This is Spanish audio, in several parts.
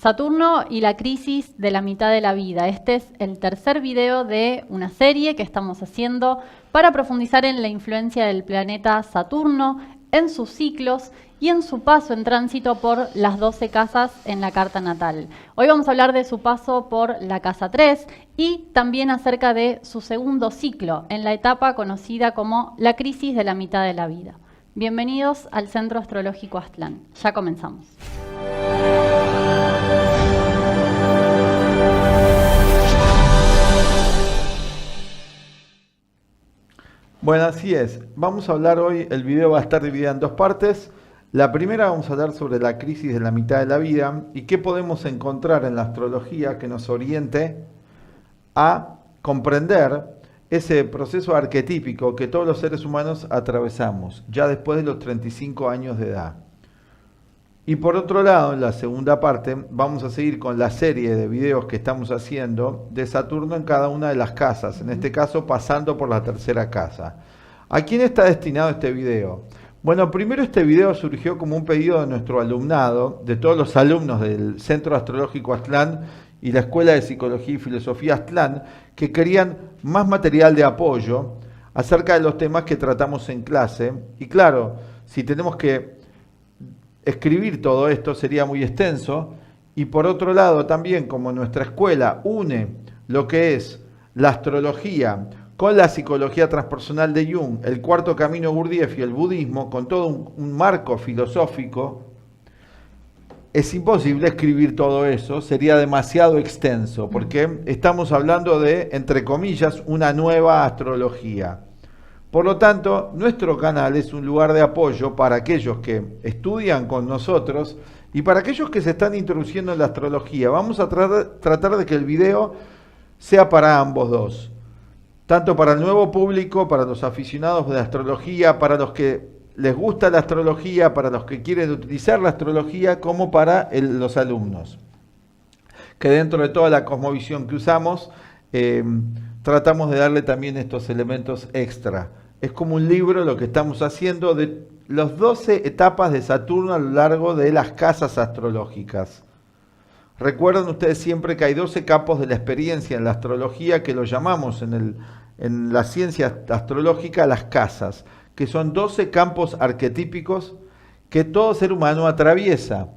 Saturno y la crisis de la mitad de la vida. Este es el tercer video de una serie que estamos haciendo para profundizar en la influencia del planeta Saturno, en sus ciclos y en su paso en tránsito por las 12 casas en la carta natal. Hoy vamos a hablar de su paso por la casa 3 y también acerca de su segundo ciclo en la etapa conocida como la crisis de la mitad de la vida. Bienvenidos al Centro Astrológico Aztlán. Ya comenzamos. Bueno, así es. Vamos a hablar hoy, el video va a estar dividido en dos partes. La primera vamos a hablar sobre la crisis de la mitad de la vida y qué podemos encontrar en la astrología que nos oriente a comprender ese proceso arquetípico que todos los seres humanos atravesamos, ya después de los 35 años de edad. Y por otro lado, en la segunda parte, vamos a seguir con la serie de videos que estamos haciendo de Saturno en cada una de las casas, en este caso pasando por la tercera casa. ¿A quién está destinado este video? Bueno, primero este video surgió como un pedido de nuestro alumnado, de todos los alumnos del Centro Astrológico Aztlán y la Escuela de Psicología y Filosofía Aztlán, que querían más material de apoyo acerca de los temas que tratamos en clase. Y claro, si tenemos que escribir todo esto sería muy extenso, y por otro lado también, como nuestra escuela une lo que es la astrología con la psicología transpersonal de Jung, el cuarto camino Gurdjieff y el budismo, con todo un marco filosófico, es imposible escribir todo eso, sería demasiado extenso, porque estamos hablando de, entre comillas, una nueva astrología. Por lo tanto, nuestro canal es un lugar de apoyo para aquellos que estudian con nosotros y para aquellos que se están introduciendo en la astrología. Vamos a tratar de que el video sea para ambos dos. Tanto para el nuevo público, para los aficionados de la astrología, para los que les gusta la astrología, para los que quieren utilizar la astrología, como para los alumnos. Que dentro de toda la cosmovisión que usamos, tratamos de darle también estos elementos extra. Es como un libro lo que estamos haciendo de las 12 etapas de Saturno a lo largo de las casas astrológicas. Recuerden ustedes siempre que hay 12 campos de la experiencia en la astrología, que lo llamamos en la ciencia astrológica las casas, que son 12 campos arquetípicos que todo ser humano atraviesa.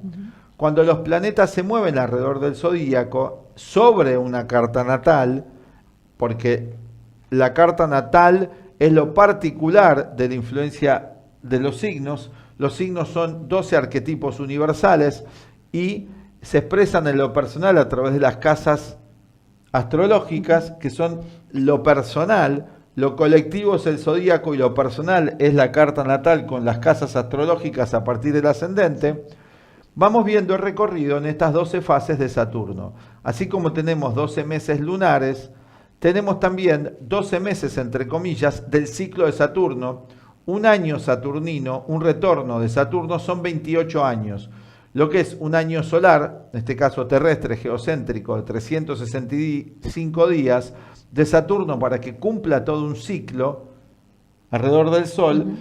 Cuando los planetas se mueven alrededor del zodíaco, sobre una carta natal, porque la carta natal es lo particular de la influencia de los signos son 12 arquetipos universales y se expresan en lo personal a través de las casas astrológicas, que son lo personal, lo colectivo es el zodíaco y lo personal es la carta natal con las casas astrológicas a partir del ascendente. Vamos viendo el recorrido en estas 12 fases de Saturno. Así como tenemos 12 meses lunares, tenemos también 12 meses, entre comillas, del ciclo de Saturno. Un año saturnino, un retorno de Saturno son 28 años. Lo que es un año solar, en este caso terrestre, geocéntrico, de 365 días, de Saturno para que cumpla todo un ciclo alrededor del Sol,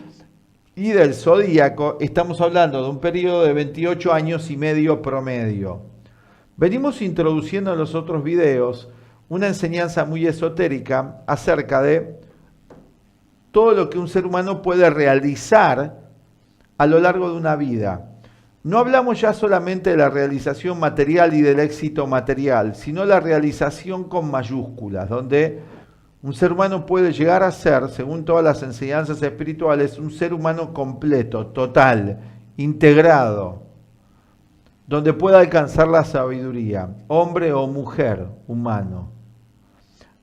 y del zodíaco, estamos hablando de un periodo de 28 años y medio promedio. Venimos introduciendo en los otros videos una enseñanza muy esotérica acerca de todo lo que un ser humano puede realizar a lo largo de una vida. No hablamos ya solamente de la realización material y del éxito material, sino la realización con mayúsculas, donde un ser humano puede llegar a ser, según todas las enseñanzas espirituales, un ser humano completo, total, integrado, donde pueda alcanzar la sabiduría, hombre o mujer humano.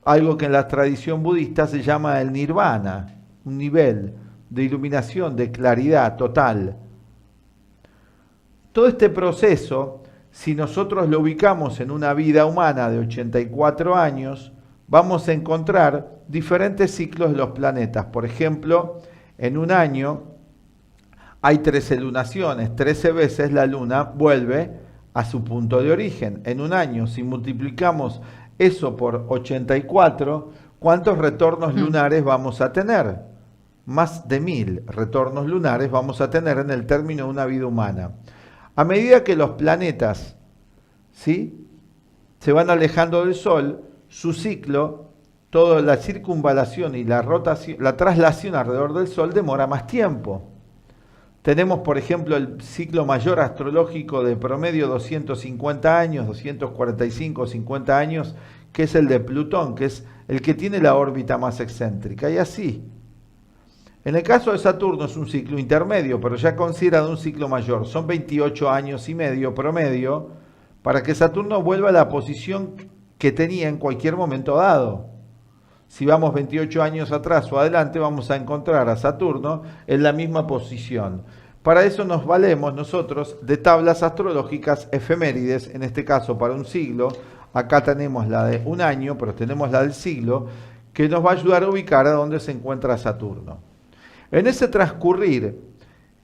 Algo que en la tradición budista se llama el nirvana, un nivel de iluminación, de claridad total. Todo este proceso, si nosotros lo ubicamos en una vida humana de 84 años, vamos a encontrar diferentes ciclos de los planetas. Por ejemplo, en un año hay 13 lunaciones, 13 veces la luna vuelve a su punto de origen. En un año, si multiplicamos eso por 84, ¿cuántos retornos lunares vamos a tener? Más de 1000 retornos lunares vamos a tener en el término de una vida humana. A medida que los planetas ¿sí? Se van alejando del Sol, su ciclo, toda la circunvalación y la rotación, la traslación alrededor del Sol demora más tiempo. Tenemos, por ejemplo, el ciclo mayor astrológico de promedio 250 años, 245, 50 años, que es el de Plutón, que es el que tiene la órbita más excéntrica, y así. En el caso de Saturno es un ciclo intermedio, pero ya considerado un ciclo mayor. Son 28 años y medio promedio para que Saturno vuelva a la posición que tenía en cualquier momento dado. Si vamos 28 años atrás o adelante, vamos a encontrar a Saturno en la misma posición. Para eso nos valemos nosotros de tablas astrológicas efemérides, en este caso para un siglo. Acá tenemos la de un año, pero tenemos la del siglo, que nos va a ayudar a ubicar a dónde se encuentra Saturno. En ese transcurrir,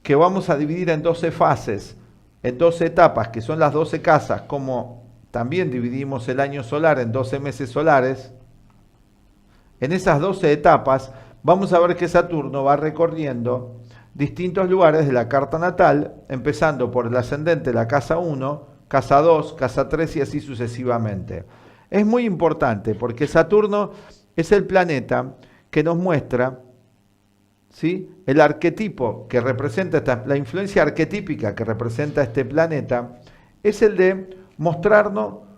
que vamos a dividir en 12 fases, en 12 etapas, que son las 12 casas, como también dividimos el año solar en 12 meses solares, en esas 12 etapas vamos a ver que Saturno va recorriendo distintos lugares de la carta natal, empezando por el ascendente, la casa 1, casa 2, casa 3 y así sucesivamente. Es muy importante porque Saturno es el planeta que nos muestra, ¿sí?, el arquetipo que representa, la influencia arquetípica que representa este planeta, es el de mostrarnos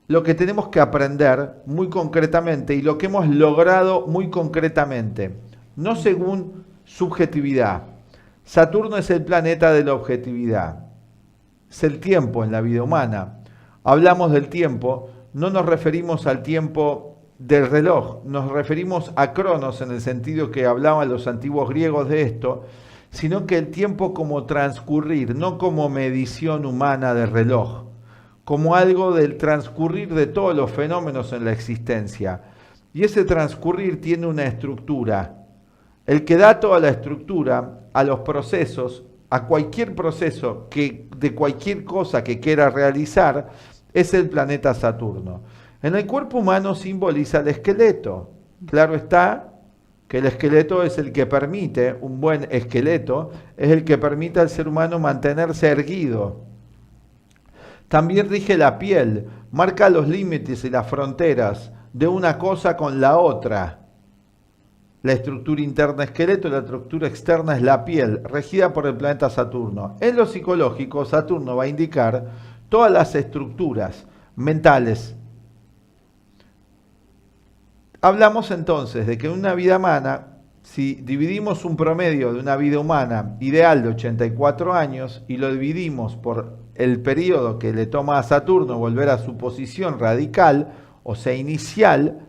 lo que tenemos que aprender muy concretamente y lo que hemos logrado muy concretamente, no según subjetividad. Saturno es el planeta de la objetividad, es el tiempo en la vida humana. Hablamos del tiempo, no nos referimos al tiempo del reloj, nos referimos a Cronos en el sentido que hablaban los antiguos griegos de esto, sino que el tiempo como transcurrir, no como medición humana de reloj, como algo del transcurrir de todos los fenómenos en la existencia. Y ese transcurrir tiene una estructura. El que da toda la estructura a los procesos, a cualquier proceso de cualquier cosa que quiera realizar, es el planeta Saturno. En el cuerpo humano simboliza el esqueleto. Claro está que el esqueleto es el que permite, un buen esqueleto, es el que permite al ser humano mantenerse erguido. También rige la piel, marca los límites y las fronteras de una cosa con la otra. La estructura interna es esqueleto, la estructura externa es la piel, regida por el planeta Saturno. En lo psicológico, Saturno va a indicar todas las estructuras mentales. Hablamos entonces de que en una vida humana, si dividimos un promedio de una vida humana ideal de 84 años y lo dividimos por el periodo que le toma a Saturno volver a su posición radical, o sea, inicial,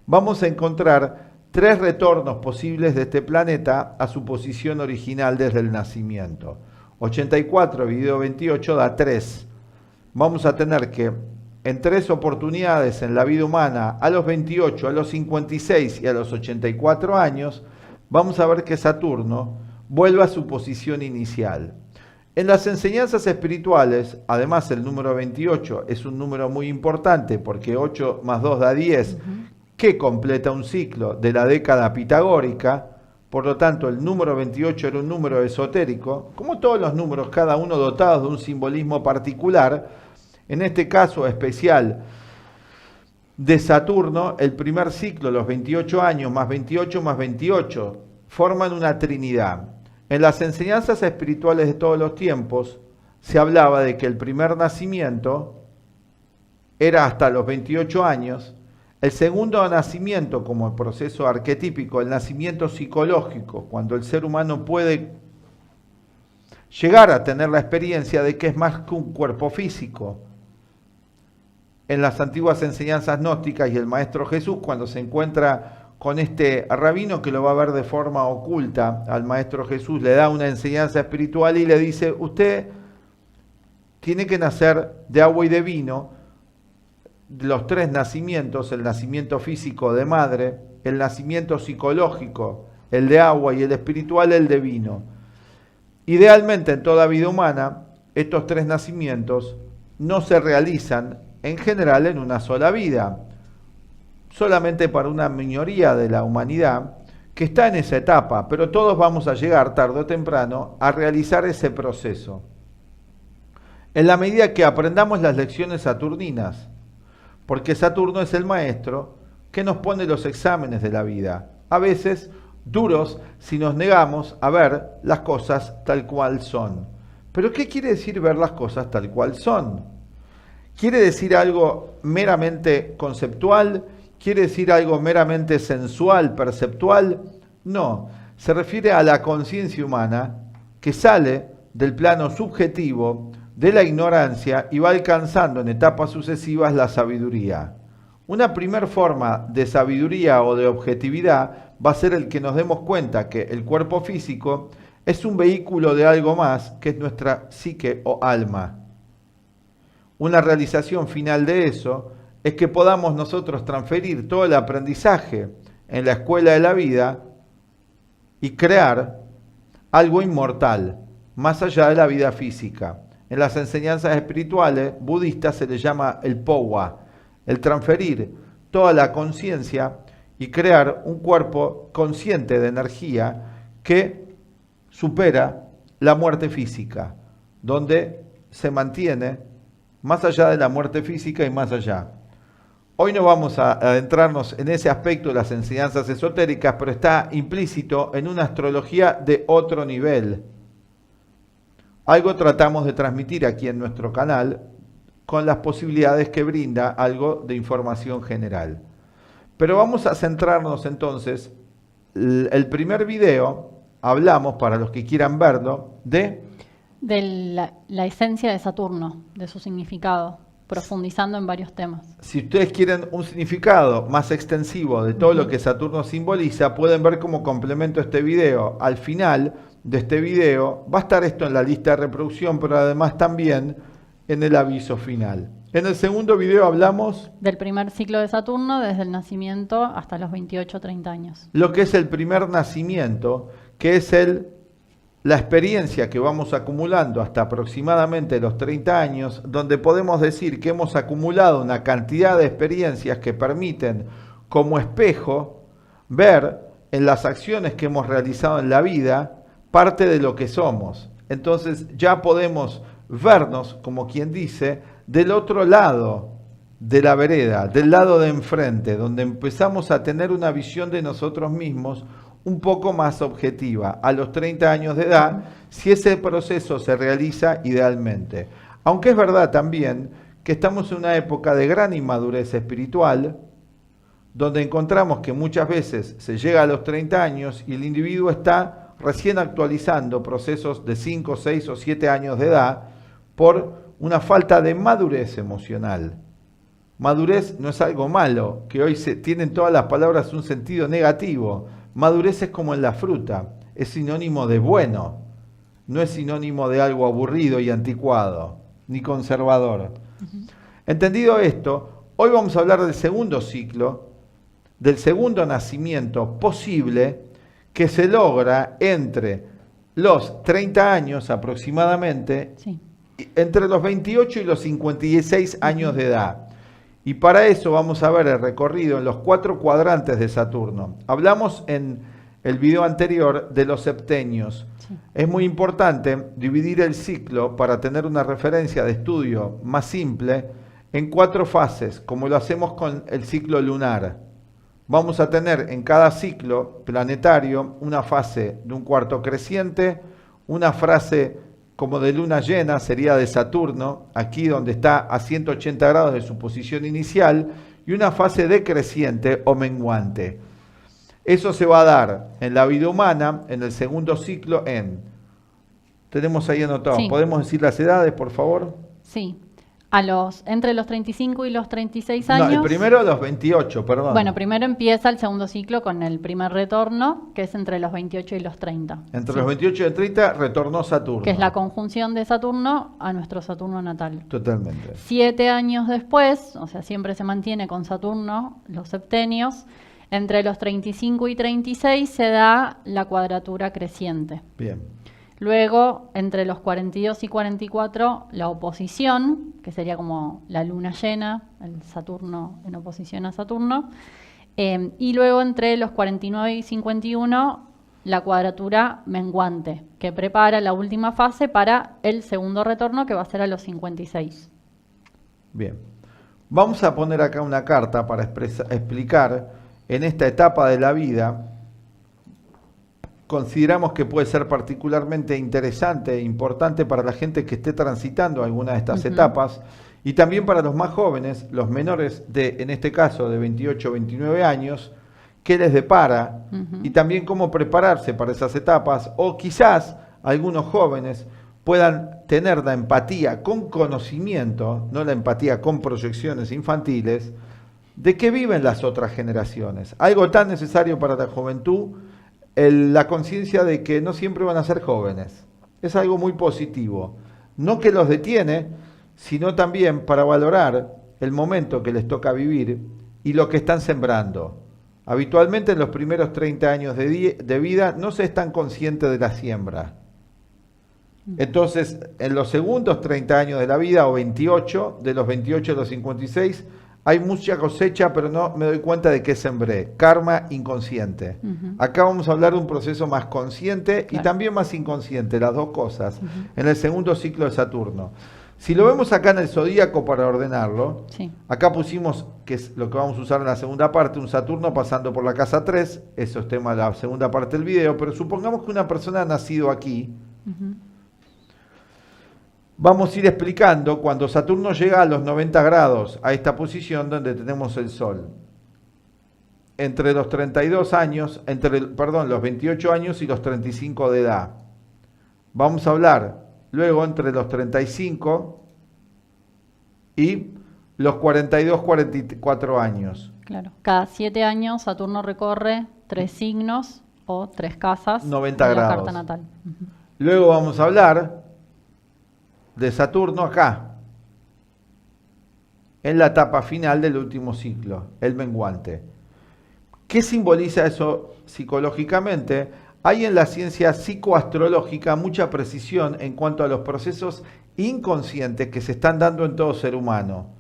vamos a encontrar 3 retornos posibles de este planeta a su posición original desde el nacimiento. 84 dividido 28 da 3. Vamos a tener que en 3 oportunidades en la vida humana, a los 28, a los 56 y a los 84 años, vamos a ver que Saturno vuelve a su posición inicial. En las enseñanzas espirituales, además el número 28 es un número muy importante porque 8 más 2 da 10, que completa un ciclo de la década pitagórica. Por lo tanto, el número 28 era un número esotérico, como todos los números, cada uno dotados de un simbolismo particular. En este caso especial de Saturno, el primer ciclo, los 28 años más 28 más 28, forman una trinidad. En las enseñanzas espirituales de todos los tiempos, se hablaba de que el primer nacimiento era hasta los 28 años, el segundo nacimiento como el proceso arquetípico, el nacimiento psicológico, cuando el ser humano puede llegar a tener la experiencia de que es más que un cuerpo físico. En las antiguas enseñanzas gnósticas y el Maestro Jesús, cuando se encuentra con este rabino que lo va a ver de forma oculta al Maestro Jesús, le da una enseñanza espiritual y le dice, usted tiene que nacer de agua y de vino, los 3 nacimientos, el nacimiento físico de madre, el nacimiento psicológico, el de agua, y el espiritual, el de vino. Idealmente en toda vida humana, estos 3 nacimientos no se realizan en general en una sola vida, solamente para una minoría de la humanidad que está en esa etapa, pero todos vamos a llegar tarde o temprano a realizar ese proceso. en la medida que aprendamos las lecciones saturninas, porque Saturno es el maestro que nos pone los exámenes de la vida, a veces duros si nos negamos a ver las cosas tal cual son. ¿Pero qué quiere decir ver las cosas tal cual son? ¿Quiere decir algo meramente conceptual? ¿Quiere decir algo meramente sensual, perceptual? No, se refiere a la conciencia humana que sale del plano subjetivo de la ignorancia y va alcanzando en etapas sucesivas la sabiduría. Una primer forma de sabiduría o de objetividad va a ser el que nos demos cuenta que el cuerpo físico es un vehículo de algo más que es nuestra psique o alma. Una realización final de eso es que podamos nosotros transferir todo el aprendizaje en la escuela de la vida y crear algo inmortal, más allá de la vida física. En las enseñanzas espirituales budistas se le llama el powa, el transferir toda la conciencia y crear un cuerpo consciente de energía que supera la muerte física, donde se mantiene más allá de la muerte física y más allá. Hoy no vamos a adentrarnos en ese aspecto de las enseñanzas esotéricas, pero está implícito en una astrología de otro nivel. Algo tratamos de transmitir aquí en nuestro canal con las posibilidades que brinda algo de información general. Pero vamos a centrarnos entonces, el primer video, hablamos, para los que quieran verlo, de la esencia de Saturno, de su significado, profundizando en varios temas. Si ustedes quieren un significado más extensivo de todo lo que Saturno simboliza, pueden ver como complemento este video. Al final de este video va a estar esto en la lista de reproducción, pero además también en el aviso final. En el segundo video hablamos del primer ciclo de Saturno desde el nacimiento hasta los 28-30 años. Lo que es el primer nacimiento, que es la experiencia que vamos acumulando hasta aproximadamente los 30 años, donde podemos decir que hemos acumulado una cantidad de experiencias que permiten como espejo ver en las acciones que hemos realizado en la vida parte de lo que somos. Entonces ya podemos vernos, como quien dice, del otro lado de la vereda, del lado de enfrente, donde empezamos a tener una visión de nosotros mismos un poco más objetiva, a los 30 años de edad, si ese proceso se realiza idealmente. Aunque es verdad también que estamos en una época de gran inmadurez espiritual, donde encontramos que muchas veces se llega a los 30 años y el individuo está recién actualizando procesos de 5, 6 o 7 años de edad por una falta de madurez emocional. Madurez no es algo malo, que hoy tienen todas las palabras un sentido negativo. Madurez es como en la fruta, es sinónimo de bueno, no es sinónimo de algo aburrido y anticuado, ni conservador. Entendido esto, hoy vamos a hablar del segundo ciclo, del segundo nacimiento posible que se logra entre los 30 años aproximadamente, sí, entre los 28 y los 56 años de edad. Y para eso vamos a ver el recorrido en los 4 cuadrantes de Saturno. Hablamos en el video anterior de los septenios. sí. Es muy importante dividir el ciclo para tener una referencia de estudio más simple en 4 fases, como lo hacemos con el ciclo lunar. Vamos a tener en cada ciclo planetario una fase de un cuarto creciente, una fase como de luna llena, sería de Saturno, aquí donde está a 180 grados de su posición inicial, y una fase decreciente o menguante. Eso se va a dar en la vida humana, en el segundo ciclo, tenemos ahí anotado, Sí. ¿Podemos decir las edades, por favor? Sí, entre los 35 y los 36 No, años. el primero los 28, perdón. Bueno, primero empieza el segundo ciclo con el primer retorno, que es entre los 28 y los 30. Entre Sí. los 28 y el 30 retornó Saturno. Que es la conjunción de Saturno a nuestro Saturno natal. Totalmente. 7 años después, o sea, siempre se mantiene con Saturno, los septenios, entre los 35 y 36 se da la cuadratura creciente. Bien. Luego, entre los 42 y 44, la oposición, que sería como la luna llena, el Saturno en oposición a Saturno. Y luego, entre los 49 y 51, la cuadratura menguante, que prepara la última fase para el segundo retorno, que va a ser a los 56. Bien. Vamos a poner acá una carta para explicar en esta etapa de la vida. Consideramos que puede ser particularmente interesante e importante para la gente que esté transitando alguna de estas etapas, y también para los más jóvenes, los menores de, en este caso, de 28 o 29 años, qué les depara, y también cómo prepararse para esas etapas, o quizás algunos jóvenes puedan tener la empatía con conocimiento, no la empatía con proyecciones infantiles, de qué viven las otras generaciones. Algo tan necesario para la juventud, la conciencia de que no siempre van a ser jóvenes. Es algo muy positivo. No que los detiene, sino también para valorar el momento que les toca vivir y lo que están sembrando. Habitualmente en los primeros 30 años de vida no se es tan consciente de la siembra. Entonces, en los segundos 30 años de la vida, o 28, de los 28 a los 56, hay mucha cosecha, pero no me doy cuenta de qué sembré. Karma inconsciente. Acá vamos a hablar de un proceso más consciente y también más inconsciente, las dos cosas, en el segundo ciclo de Saturno. Si lo vemos acá en el zodíaco para ordenarlo, acá pusimos, que es lo que vamos a usar en la segunda parte, un Saturno pasando por la casa 3, eso es tema de la segunda parte del video, pero supongamos que una persona ha nacido aquí. Vamos a ir explicando cuando Saturno llega a los 90 grados, a esta posición donde tenemos el Sol. Entre los 32 años, los 28 años y los 35 de edad. Vamos a hablar luego entre los 35 y los 42, 44 años. Claro. Cada 7 años Saturno recorre 3 signos o 3 casas 90 en la grados. carta natal. Luego vamos a hablar de Saturno acá, en la etapa final del último ciclo, el menguante. ¿Qué simboliza eso psicológicamente? Hay en la ciencia psicoastrológica mucha precisión en cuanto a los procesos inconscientes que se están dando en todo ser humano.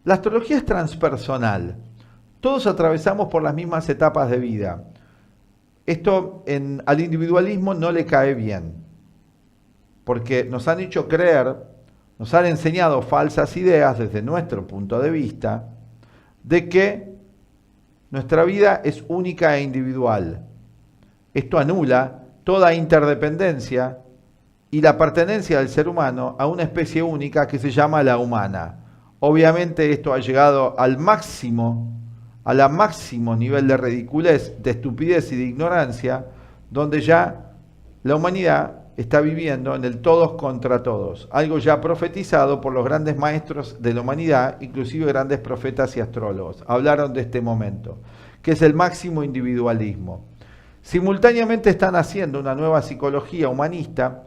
La astrología es transpersonal. Todos atravesamos por las mismas etapas de vida. Esto al individualismo no le cae bien, porque nos han hecho creer, nos han enseñado falsas ideas desde nuestro punto de vista, de que nuestra vida es única e individual. Esto anula toda interdependencia y la pertenencia del ser humano a una especie única que se llama la humana. Obviamente esto ha llegado al máximo nivel de ridiculez, de estupidez y de ignorancia, donde ya la humanidad está viviendo en el todos contra todos, algo ya profetizado por los grandes maestros de la humanidad, inclusive grandes profetas y astrólogos. Hablaron de este momento, que es el máximo individualismo. Simultáneamente están haciendo una nueva psicología humanista,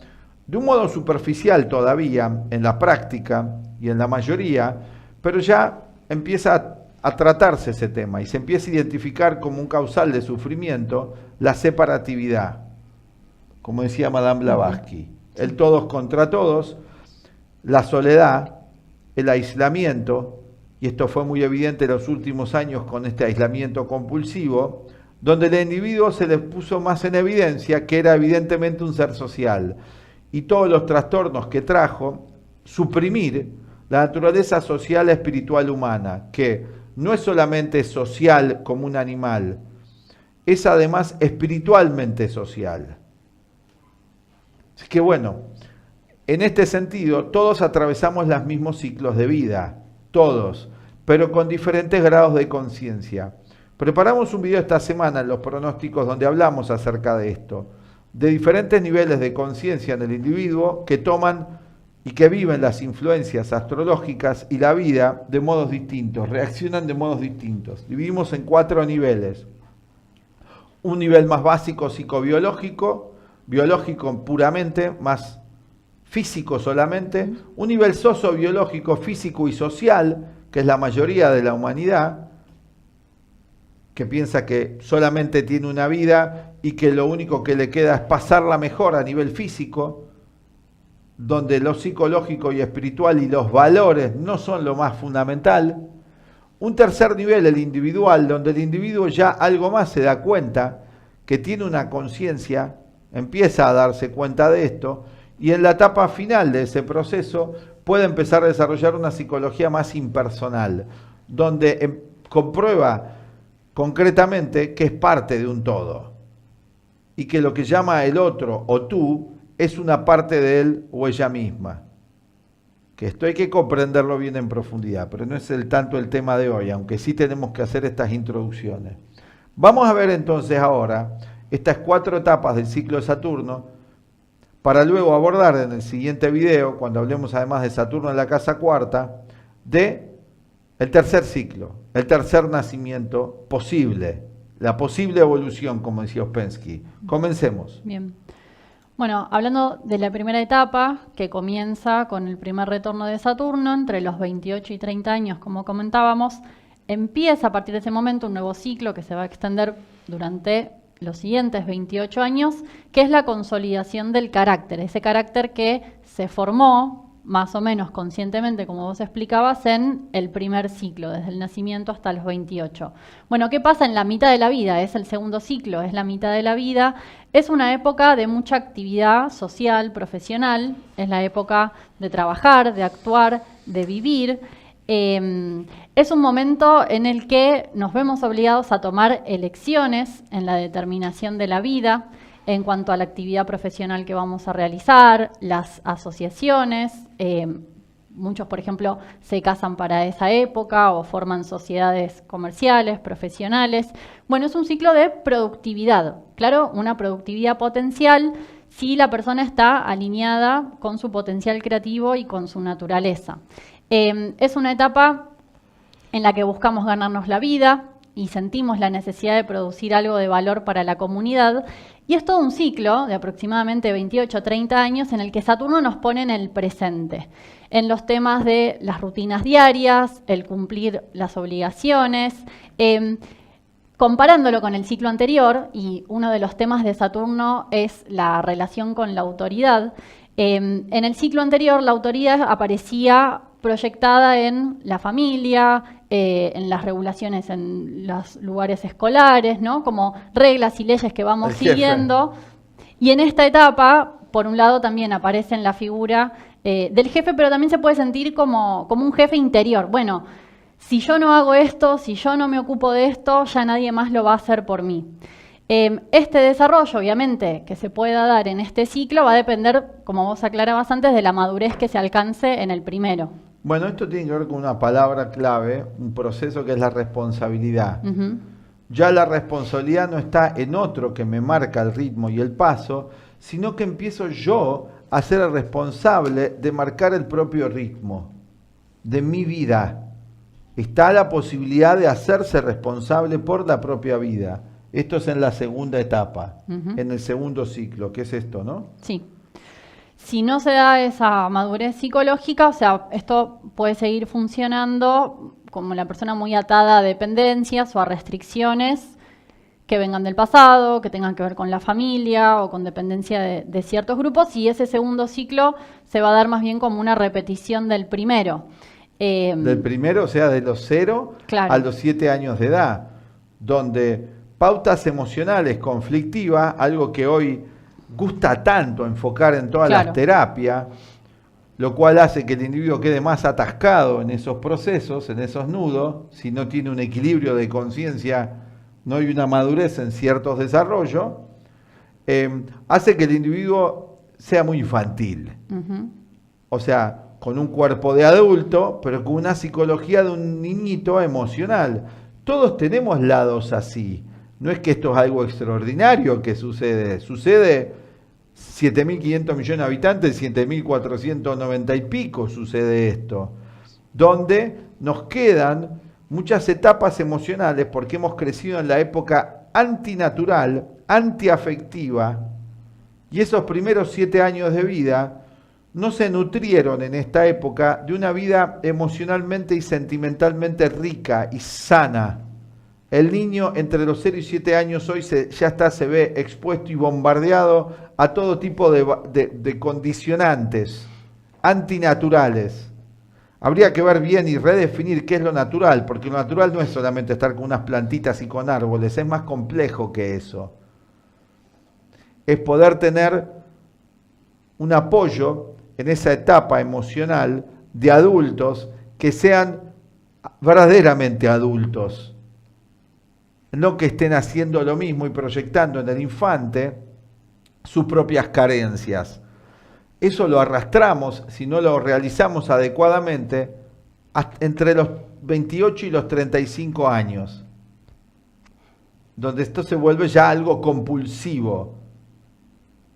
de un modo superficial todavía, en la práctica y en la mayoría, pero ya empieza a tratarse ese tema y se empieza a identificar como un causal de sufrimiento la separatividad. Como decía Madame Blavatsky, el todos contra todos, la soledad, el aislamiento, y esto fue muy evidente en los últimos años con este aislamiento compulsivo, donde el individuo se les puso más en evidencia que era evidentemente un ser social, y todos los trastornos que trajo, suprimir la naturaleza social y espiritual humana, que no es solamente social como un animal, es además espiritualmente social. Así que bueno, en este sentido, todos atravesamos los mismos ciclos de vida, todos, pero con diferentes grados de conciencia. Preparamos un video esta semana en los pronósticos donde hablamos acerca de esto, de diferentes niveles de conciencia en el individuo que toman y que viven las influencias astrológicas y la vida de modos distintos, reaccionan de modos distintos. Dividimos en 4 niveles. Un nivel más básico psicobiológico, biológico puramente, más físico solamente, un nivel sociobiológico, físico y social, que es la mayoría de la humanidad, que piensa que solamente tiene una vida y que lo único que le queda es pasarla mejor a nivel físico, donde lo psicológico y espiritual y los valores no son lo más fundamental. Un tercer nivel, el individual, donde el individuo ya algo más se da cuenta que tiene una conciencia, empieza a darse cuenta de esto, y en la etapa final de ese proceso puede empezar a desarrollar una psicología más impersonal, donde comprueba concretamente que es parte de un todo, y que lo que llama el otro o tú es una parte de él o ella misma. Que esto hay que comprenderlo bien en profundidad, pero no es tanto el tema de hoy, aunque sí tenemos que hacer estas introducciones. Vamos a ver entonces ahora estas 4 etapas del ciclo de Saturno, para luego abordar en el siguiente video, cuando hablemos además de Saturno en la casa cuarta, de el tercer ciclo, el tercer nacimiento posible, la posible evolución, como decía Ouspensky. Comencemos. Bien. Bueno, hablando de la primera etapa, que comienza con el primer retorno de Saturno, entre los 28 y 30 años, como comentábamos, empieza a partir de ese momento un nuevo ciclo que se va a extender durante los siguientes 28 años, que es la consolidación del carácter, ese carácter que se formó más o menos conscientemente, como vos explicabas, en el primer ciclo, desde el nacimiento hasta los 28. Bueno, ¿qué pasa en la mitad de la vida? Es el segundo ciclo, es la mitad de la vida. Es una época de mucha actividad social, profesional, es la época de trabajar, de actuar, de vivir. Es un momento en el que nos vemos obligados a tomar elecciones en la determinación de la vida, en cuanto a la actividad profesional que vamos a realizar, las asociaciones. Muchos, por ejemplo, se casan para esa época o forman sociedades comerciales, profesionales. Bueno, es un ciclo de productividad, claro, una productividad potencial si la persona está alineada con su potencial creativo y con su naturaleza. Es una etapa en la que buscamos ganarnos la vida y sentimos la necesidad de producir algo de valor para la comunidad. Y es todo un ciclo de aproximadamente 28 a 30 años en el que Saturno nos pone en el presente, en los temas de las rutinas diarias, el cumplir las obligaciones, comparándolo con el ciclo anterior, y uno de los temas de Saturno es la relación con la autoridad. En el ciclo anterior la autoridad aparecía proyectada en la familia, en las regulaciones en los lugares escolares, ¿no? Como reglas y leyes que vamos siguiendo. Y en esta etapa, por un lado, también aparece en la figura del jefe, pero también se puede sentir como un jefe interior. Bueno, si yo no hago esto, si yo no me ocupo de esto, ya nadie más lo va a hacer por mí. Este desarrollo, obviamente, que se pueda dar en este ciclo va a depender, como vos aclarabas antes, de la madurez que se alcance en el primero. Bueno, esto tiene que ver con una palabra clave, un proceso que es la responsabilidad. Ya la responsabilidad no está en otro que me marca el ritmo y el paso, sino que empiezo yo a ser el responsable de marcar el propio ritmo de mi vida. Está la posibilidad de hacerse responsable por la propia vida. Esto es en la segunda etapa, en el segundo ciclo, que es esto, ¿no? Sí. Si no se da esa madurez psicológica, o sea, esto puede seguir funcionando como la persona muy atada a dependencias o a restricciones que vengan del pasado, que tengan que ver con la familia o con dependencia de ciertos grupos, y ese segundo ciclo se va a dar más bien como una repetición del primero. Del primero, o sea, de los 0 a los 7 años de edad, donde pautas emocionales conflictivas, algo que hoy gusta tanto enfocar en todas las terapias, lo cual hace que el individuo quede más atascado en esos procesos, en esos nudos. Si no tiene un equilibrio de conciencia, no hay una madurez en ciertos desarrollos, hace que el individuo sea muy infantil. O sea, con un cuerpo de adulto, pero con una psicología de un niñito emocional. Todos tenemos lados así. No es que esto es algo extraordinario que sucede. Sucede 7.500 millones de habitantes, 7.490 y pico sucede esto. Donde nos quedan muchas etapas emocionales porque hemos crecido en la época antinatural, antiafectiva. Y esos primeros 7 años de vida no se nutrieron en esta época de una vida emocionalmente y sentimentalmente rica y sana. El niño entre los 0 y 7 años hoy se ve expuesto y bombardeado a todo tipo de condicionantes antinaturales. Habría que ver bien y redefinir qué es lo natural, porque lo natural no es solamente estar con unas plantitas y con árboles, es más complejo que eso. es poder tener un apoyo en esa etapa emocional de adultos que sean verdaderamente adultos. No que estén haciendo lo mismo y proyectando en el infante sus propias carencias. Eso lo arrastramos, si no lo realizamos adecuadamente, entre los 28 y los 35 años, donde esto se vuelve ya algo compulsivo.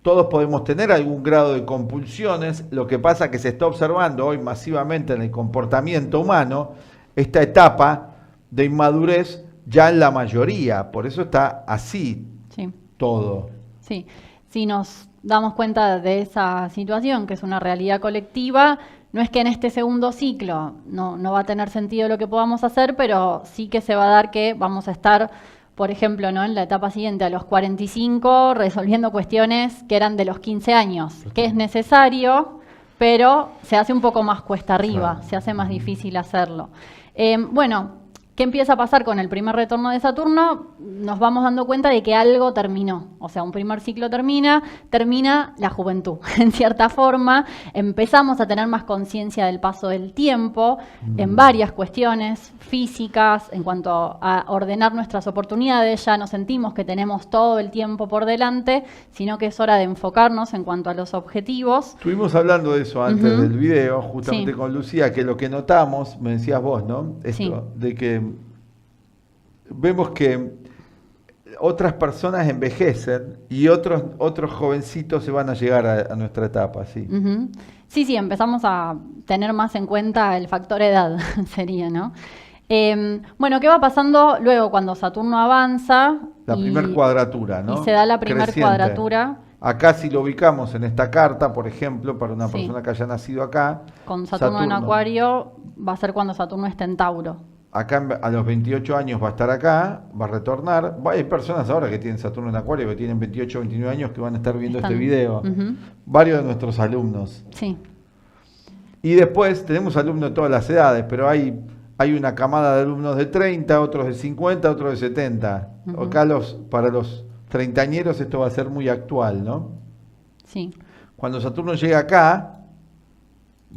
Todos podemos tener algún grado de compulsiones, lo que pasa es que se está observando hoy masivamente en el comportamiento humano esta etapa de inmadurez ya en la mayoría, por eso está así todo. Sí, si nos damos cuenta de esa situación, que es una realidad colectiva, no es que en este segundo ciclo no va a tener sentido lo que podamos hacer, pero sí que se va a dar que vamos a estar, por ejemplo, ¿no?, en la etapa siguiente, a los 45, resolviendo cuestiones que eran de los 15 años, que es necesario, pero se hace un poco más cuesta arriba, claro, se hace más difícil hacerlo. Bueno, ¿qué empieza a pasar con el primer retorno de Saturno? Nos vamos dando cuenta de que algo terminó. O sea, un primer ciclo termina la juventud. En cierta forma, empezamos a tener más conciencia del paso del tiempo en varias cuestiones físicas, en cuanto a ordenar nuestras oportunidades. Ya no sentimos que tenemos todo el tiempo por delante, sino que es hora de enfocarnos en cuanto a los objetivos. Estuvimos hablando de eso antes del video, justamente con Lucía, que lo que notamos, me decías vos, ¿no? Esto, de que vemos que otras personas envejecen y otros jovencitos se van a llegar a nuestra etapa, ¿sí? Sí, empezamos a tener más en cuenta el factor edad, sería, ¿no? Bueno, ¿qué va pasando luego cuando Saturno avanza? La primer cuadratura, ¿no? Y se da la primer cuadratura. Acá si lo ubicamos en esta carta, por ejemplo, para una persona que haya nacido acá. Con Saturno en Acuario va a ser cuando Saturno esté en Tauro. Acá a los 28 años va a estar acá, va a retornar. Hay personas ahora que tienen Saturno en Acuario, que tienen 28 o 29 años, que van a estar viendo este video. Varios de nuestros alumnos. Sí. Y después tenemos alumnos de todas las edades, pero hay una camada de alumnos de 30, otros de 50, otros de 70. Acá para los treintañeros esto va a ser muy actual, ¿no? Sí. Cuando Saturno llega acá,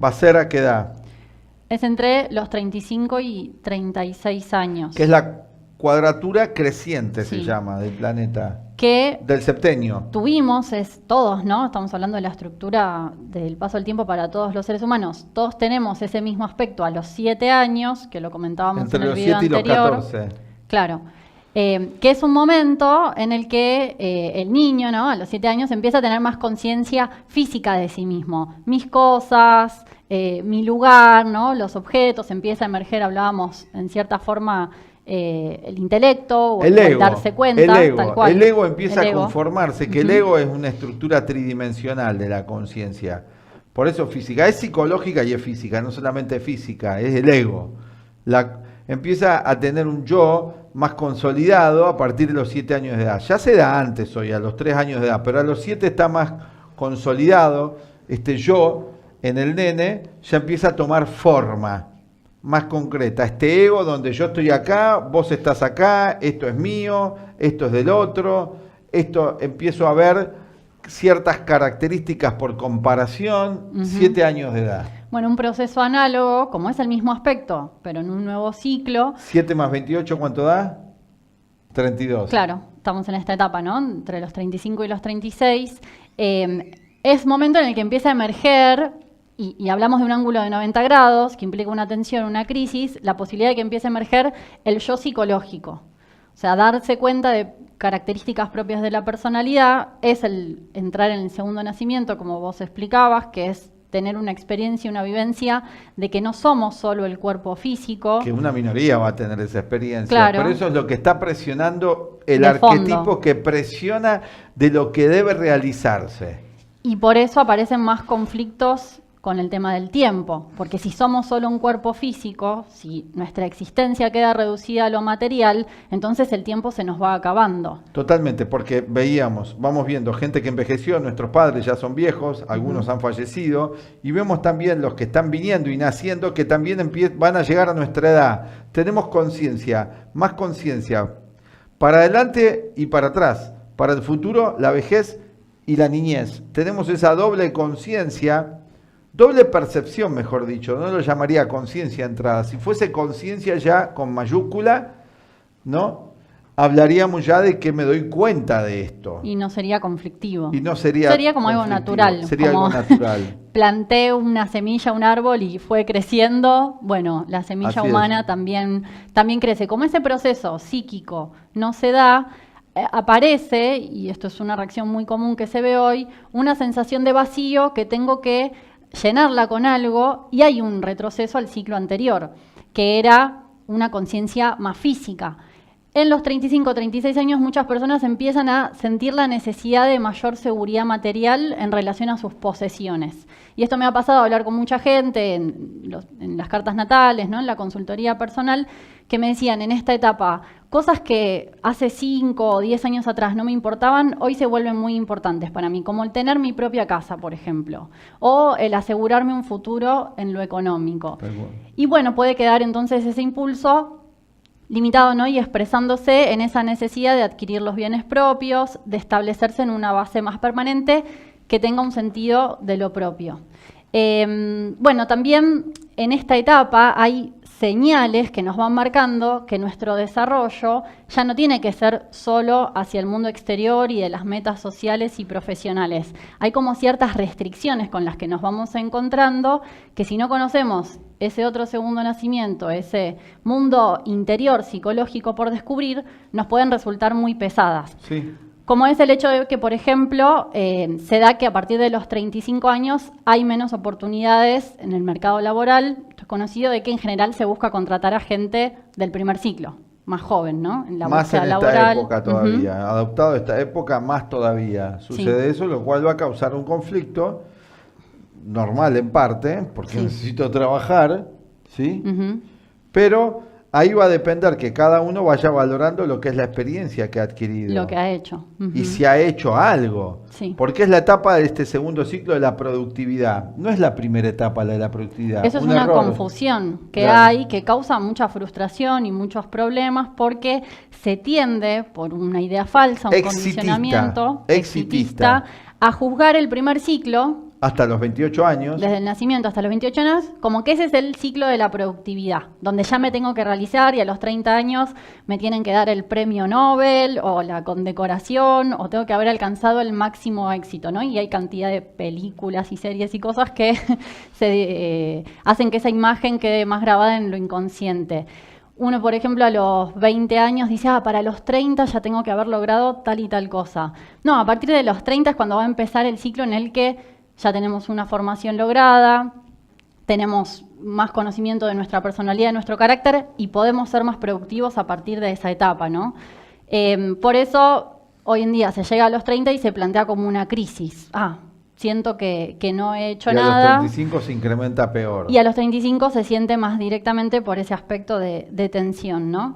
va a ser ¿a qué edad? Es entre los 35 y 36 años. Que es la cuadratura creciente, se llama, del planeta. Que del septenio. Tuvimos, todos, ¿no? Estamos hablando de la estructura del paso del tiempo para todos los seres humanos. Todos tenemos ese mismo aspecto a los 7 años, que lo comentábamos entre en el video anterior. Entre los 7 y los 14. Claro. Que es un momento en el que el niño, ¿no?, a los 7 años empieza a tener más conciencia física de sí mismo. Mis cosas, mi lugar, ¿no?, los objetos, empieza a emerger, hablábamos en cierta forma, el intelecto o el darse cuenta. El ego, tal cual. El ego empieza a conformarse, que el ego es una estructura tridimensional de la conciencia. Por eso física, es psicológica y es física, no solamente física, es el ego. Empieza a tener un yo más consolidado a partir de los 7 años de edad. Ya se da antes hoy, a los 3 años de edad, pero a los 7 está más consolidado. Este yo en el nene ya empieza a tomar forma más concreta. Este ego donde yo estoy acá, vos estás acá, esto es mío, esto es del otro, esto empiezo a ver ciertas características por comparación, 7 años de edad. Bueno, un proceso análogo, como es el mismo aspecto, pero en un nuevo ciclo. 7 más 28, ¿cuánto da? 32. Claro, estamos en esta etapa, ¿no? Entre los 35 y los 36. Es momento en el que empieza a emerger, y hablamos de un ángulo de 90 grados, que implica una tensión, una crisis, la posibilidad de que empiece a emerger el yo psicológico. O sea, darse cuenta de características propias de la personalidad es el entrar en el segundo nacimiento, como vos explicabas, que es tener una experiencia, una vivencia de que no somos solo el cuerpo físico. Que una minoría va a tener esa experiencia. Claro. Pero eso es lo que está presionando el arquetipo que presiona de lo que debe realizarse. Y por eso aparecen más conflictos con el tema del tiempo, porque si somos solo un cuerpo físico, si nuestra existencia queda reducida a lo material, entonces el tiempo se nos va acabando. Totalmente, porque vamos viendo gente que envejeció, nuestros padres ya son viejos, algunos han fallecido, y vemos también los que están viniendo y naciendo que también van a llegar a nuestra edad. Tenemos conciencia, más conciencia, para adelante y para atrás. Para el futuro, la vejez y la niñez. Tenemos esa doble conciencia, doble percepción, mejor dicho, no lo llamaría conciencia entrada. Si fuese conciencia ya con mayúscula, ¿no? Hablaríamos ya de que me doy cuenta de esto. Y no sería conflictivo. Y no sería como algo natural. Sería como algo natural. Planté una semilla, un árbol y fue creciendo. Bueno, la semilla humana también crece. Como ese proceso psíquico no se da, aparece, y esto es una reacción muy común que se ve hoy, una sensación de vacío que tengo que llenarla con algo, y hay un retroceso al ciclo anterior, que era una conciencia más física. En los 35 o 36 años muchas personas empiezan a sentir la necesidad de mayor seguridad material en relación a sus posesiones. Y esto me ha pasado a hablar con mucha gente en las cartas natales, ¿no? En la consultoría personal, que me decían en esta etapa, cosas que hace 5 o 10 años atrás no me importaban, hoy se vuelven muy importantes para mí, como el tener mi propia casa, por ejemplo, o el asegurarme un futuro en lo económico. Y bueno, puede quedar entonces ese impulso limitado, ¿no? Y expresándose en esa necesidad de adquirir los bienes propios, de establecerse en una base más permanente que tenga un sentido de lo propio. Bueno, también en esta etapa hay señales que nos van marcando que nuestro desarrollo ya no tiene que ser solo hacia el mundo exterior y de las metas sociales y profesionales. Hay como ciertas restricciones con las que nos vamos encontrando que si no conocemos ese otro segundo nacimiento, ese mundo interior psicológico por descubrir, nos pueden resultar muy pesadas. Sí. Como es el hecho de que, por ejemplo, se da que a partir de los 35 años hay menos oportunidades en el mercado laboral. Es conocido de que en general se busca contratar a gente del primer ciclo, más joven, ¿no? En la búsqueda laboral. Más en esta época todavía. Adoptado esta época, más todavía. Sucede eso, lo cual va a causar un conflicto normal en parte, porque necesito trabajar, ¿sí? Pero ahí va a depender que cada uno vaya valorando lo que es la experiencia que ha adquirido. Lo que ha hecho. Y si ha hecho algo. Sí. Porque es la etapa de este segundo ciclo de la productividad. No es la primera etapa la de la productividad. Eso es una confusión que hay, que causa mucha frustración y muchos problemas porque se tiende, por una idea falsa, un condicionamiento exitista, a juzgar el primer ciclo hasta los 28 años. Desde el nacimiento hasta los 28 años, como que ese es el ciclo de la productividad, donde ya me tengo que realizar y a los 30 años me tienen que dar el premio Nobel o la condecoración o tengo que haber alcanzado el máximo éxito, ¿no? Y hay cantidad de películas y series y cosas que hacen que esa imagen quede más grabada en lo inconsciente. Uno, por ejemplo, a los 20 años dice, para los 30 ya tengo que haber logrado tal y tal cosa. No, a partir de los 30 es cuando va a empezar el ciclo en el que ya tenemos una formación lograda, tenemos más conocimiento de nuestra personalidad, de nuestro carácter y podemos ser más productivos a partir de esa etapa, ¿no? Por eso, hoy en día se llega a los 30 y se plantea como una crisis. Siento que no he hecho nada. Y a los 35 se incrementa peor. Y a los 35 se siente más directamente por ese aspecto de tensión, ¿no?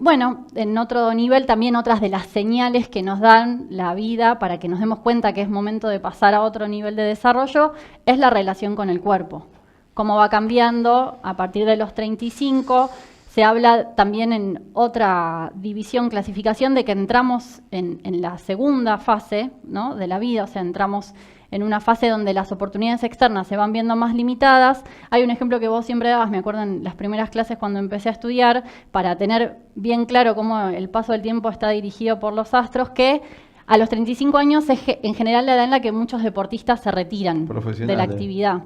Bueno, en otro nivel también otras de las señales que nos dan la vida para que nos demos cuenta que es momento de pasar a otro nivel de desarrollo es la relación con el cuerpo. Cómo va cambiando a partir de los 35. Se habla también en otra división, clasificación, de que entramos en la segunda fase, ¿no? De la vida, o sea, entramos en una fase donde las oportunidades externas se van viendo más limitadas. Hay un ejemplo que vos siempre dabas, me acuerdo en las primeras clases cuando empecé a estudiar, para tener bien claro cómo el paso del tiempo está dirigido por los astros, que a los 35 años es en general la edad en la que muchos deportistas se retiran de la actividad.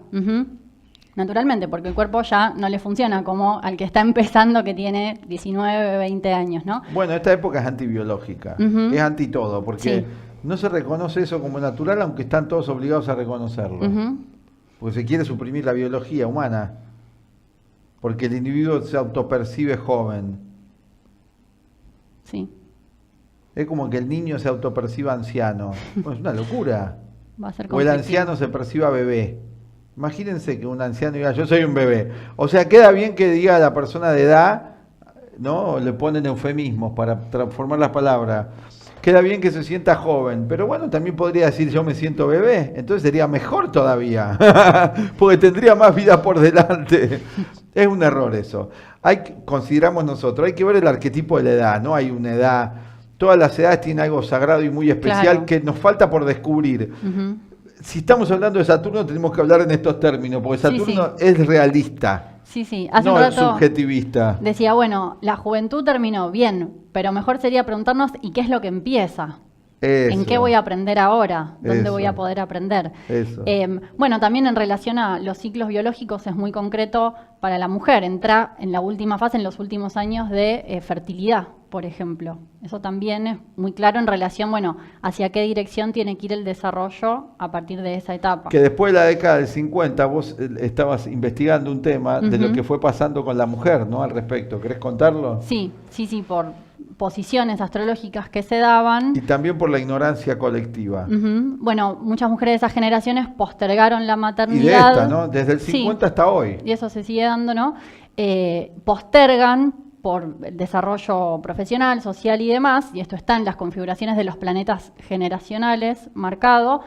Naturalmente, porque el cuerpo ya no le funciona como al que está empezando, que tiene 19, 20 años, ¿no? Bueno, esta época es antibiológica, es anti todo, porque no se reconoce eso como natural, aunque están todos obligados a reconocerlo. Porque se quiere suprimir la biología humana, porque el individuo se autopercibe joven. Sí. Es como que el niño se autoperciba anciano. Bueno, es una locura. Va a ser o el anciano se perciba bebé. Imagínense que un anciano diga, yo soy un bebé. O sea, queda bien que diga a la persona de edad, ¿no? Le ponen eufemismos para transformar las palabras. Queda bien que se sienta joven, pero bueno, también podría decir yo me siento bebé. Entonces sería mejor todavía, porque tendría más vida por delante. Es un error eso. Consideramos nosotros, hay que ver el arquetipo de la edad. No hay una edad todas las edades tienen algo sagrado y muy especial Claro. que nos falta por descubrir. Ujú. Si estamos hablando de Saturno, tenemos que hablar en estos términos, porque Sí, Saturno es realista, Sí, sí. Hace no un es rato subjetivista. decía, bueno, la juventud terminó bien, pero mejor sería preguntarnos, ¿y qué es lo que empieza? ¿En qué voy a aprender ahora? ¿Dónde voy a Eso. poder aprender? Eso. Bueno, también en relación a los ciclos biológicos es muy concreto para la mujer. Entra en la última fase, en los últimos años de fertilidad, por ejemplo. Eso también es muy claro en relación, bueno, hacia qué dirección tiene que ir el desarrollo a partir de esa etapa. Que después de la década del 50 vos estabas investigando un tema de lo Ujú. que fue pasando con la mujer, ¿no? Al respecto. ¿Querés contarlo? Sí, por posiciones astrológicas que se daban. Y también por la ignorancia colectiva. Ujú. Bueno, muchas mujeres de esas generaciones postergaron la Y de maternidad. esta, ¿no? Desde el 50 Sí, hasta hoy. y eso se sigue dando, ¿no? Postergan por el desarrollo profesional, social y demás, y esto está en las configuraciones de los planetas generacionales marcado,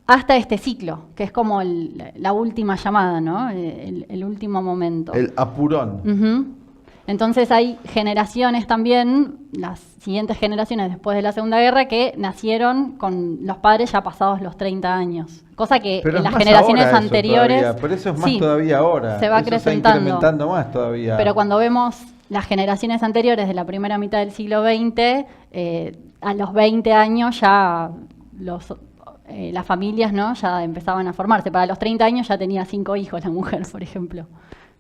hasta este ciclo, que es como la última llamada, ¿no? El último momento. El apurón. Ujú. Entonces hay generaciones también, las siguientes generaciones después de la Segunda Guerra, que nacieron con los padres ya pasados los 30 años. Cosa que Pero en es las más generaciones ahora eso anteriores... todavía, pero eso es más sí, todavía ahora. se va Eso está acrecentando. incrementando más todavía. Pero cuando vemos las generaciones anteriores de la primera mitad del siglo XX, a los 20 años ya las familias, ¿no? Ya empezaban a formarse. Para los 30 años ya tenía 5 hijos la mujer, por ejemplo.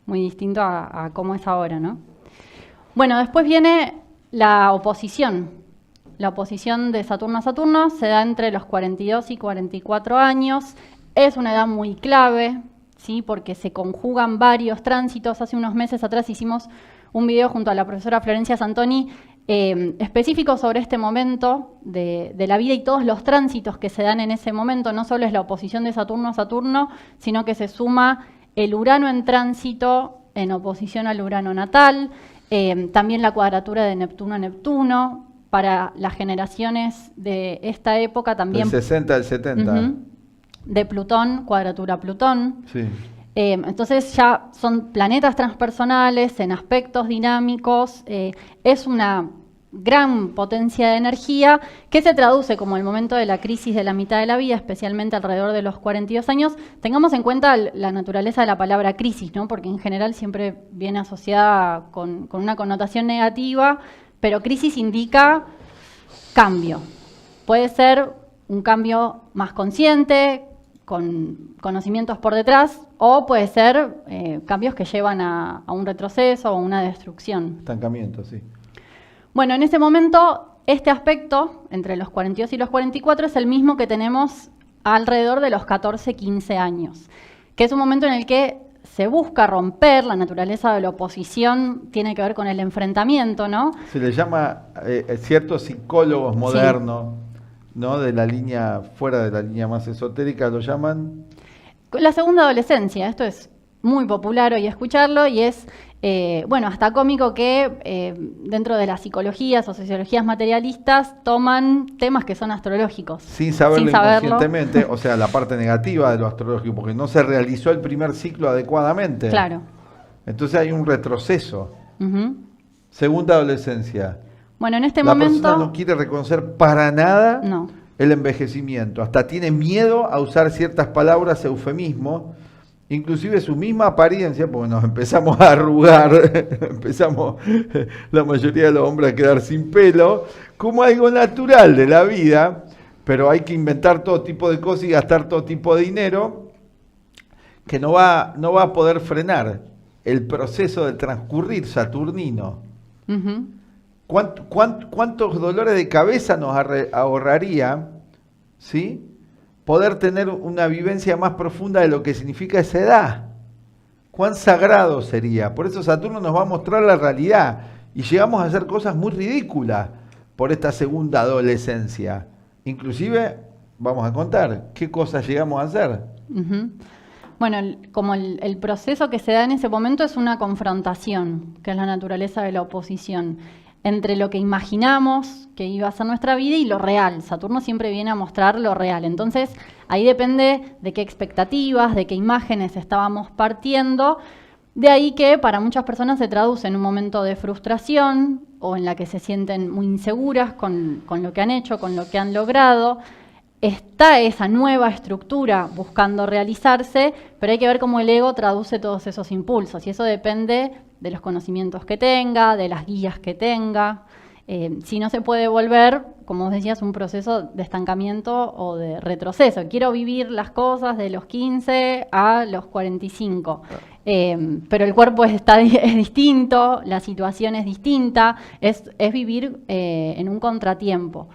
Muy distinto a cómo es ahora, ¿no? Bueno, después viene la oposición. La oposición de Saturno a Saturno se da entre los 42 y 44 años. Es una edad muy clave, ¿sí? Porque se conjugan varios tránsitos. Hace unos meses atrás hicimos un video junto a la profesora Florencia Santoni específico sobre este momento de la vida y todos los tránsitos que se dan en ese momento. No solo es la oposición de Saturno a Saturno, sino que se suma el Urano en tránsito en oposición al Urano natal, también la cuadratura de Neptuno a Neptuno. Para las generaciones de esta época también... Del 60 al 70. Ujú. De Plutón, cuadratura Plutón. Sí. Entonces ya son planetas transpersonales en aspectos dinámicos. Es una gran potencia de energía que se traduce como el momento de la crisis de la mitad de la vida, especialmente alrededor de los 42 años. Tengamos en cuenta la naturaleza de la palabra crisis, ¿no? Porque en general siempre viene asociada con una connotación negativa, pero crisis indica cambio. Puede ser un cambio más consciente, con conocimientos por detrás, o puede ser cambios que llevan a un retroceso o una destrucción. Estancamiento, sí. Bueno, en ese momento, este aspecto, entre los 42 y los 44, es el mismo que tenemos alrededor de los 14, 15 años, que es un momento en el que se busca romper. La naturaleza de la oposición tiene que ver con el enfrentamiento, ¿no? Se le llama ciertos psicólogos modernos, ¿no? De la línea, fuera de la línea más esotérica, lo llaman. La segunda adolescencia, esto es muy popular hoy escucharlo y es, bueno, hasta cómico que dentro de las psicologías o sociologías materialistas toman temas que son astrológicos. Sin saberlo inconscientemente, o sea, la parte negativa de lo astrológico, porque no se realizó el primer ciclo adecuadamente. Claro. Entonces hay un retroceso. Ujú. Segunda adolescencia. Bueno, en este La momento... persona no quiere reconocer para nada No. el envejecimiento. Hasta tiene miedo a usar ciertas palabras, eufemismos, inclusive su misma apariencia, porque nos empezamos a arrugar, empezamos la mayoría de los hombres a quedar sin pelo, como algo natural de la vida, pero hay que inventar todo tipo de cosas y gastar todo tipo de dinero, que no va a poder frenar el proceso de transcurrir saturnino. Ujú. ¿Cuántos dolores de cabeza nos ahorraría, ¿sí? Poder tener una vivencia más profunda de lo que significa esa edad? ¿Cuán sagrado sería? Por eso Saturno nos va a mostrar la realidad y llegamos a hacer cosas muy ridículas por esta segunda adolescencia. Inclusive, vamos a contar, ¿qué cosas llegamos a hacer? Ujú. Bueno, como el proceso que se da en ese momento es una confrontación, que es la naturaleza de la oposición, entre lo que imaginamos que iba a ser nuestra vida y lo real. Saturno siempre viene a mostrar lo real. Entonces, ahí depende de qué expectativas, de qué imágenes estábamos partiendo, De ahí que para muchas personas se traduce en un momento de frustración o en la que se sienten muy inseguras con lo que han hecho, con lo que han logrado. Está esa nueva estructura buscando realizarse, pero hay que ver cómo el ego traduce todos esos impulsos. Y eso depende de los conocimientos que tenga, de las guías que tenga. Si no se puede volver, como vos decías, un proceso de estancamiento o de retroceso. Quiero vivir las cosas de los 15 a los 45. Pero el cuerpo es distinto, la situación es distinta, es vivir en un contratiempo.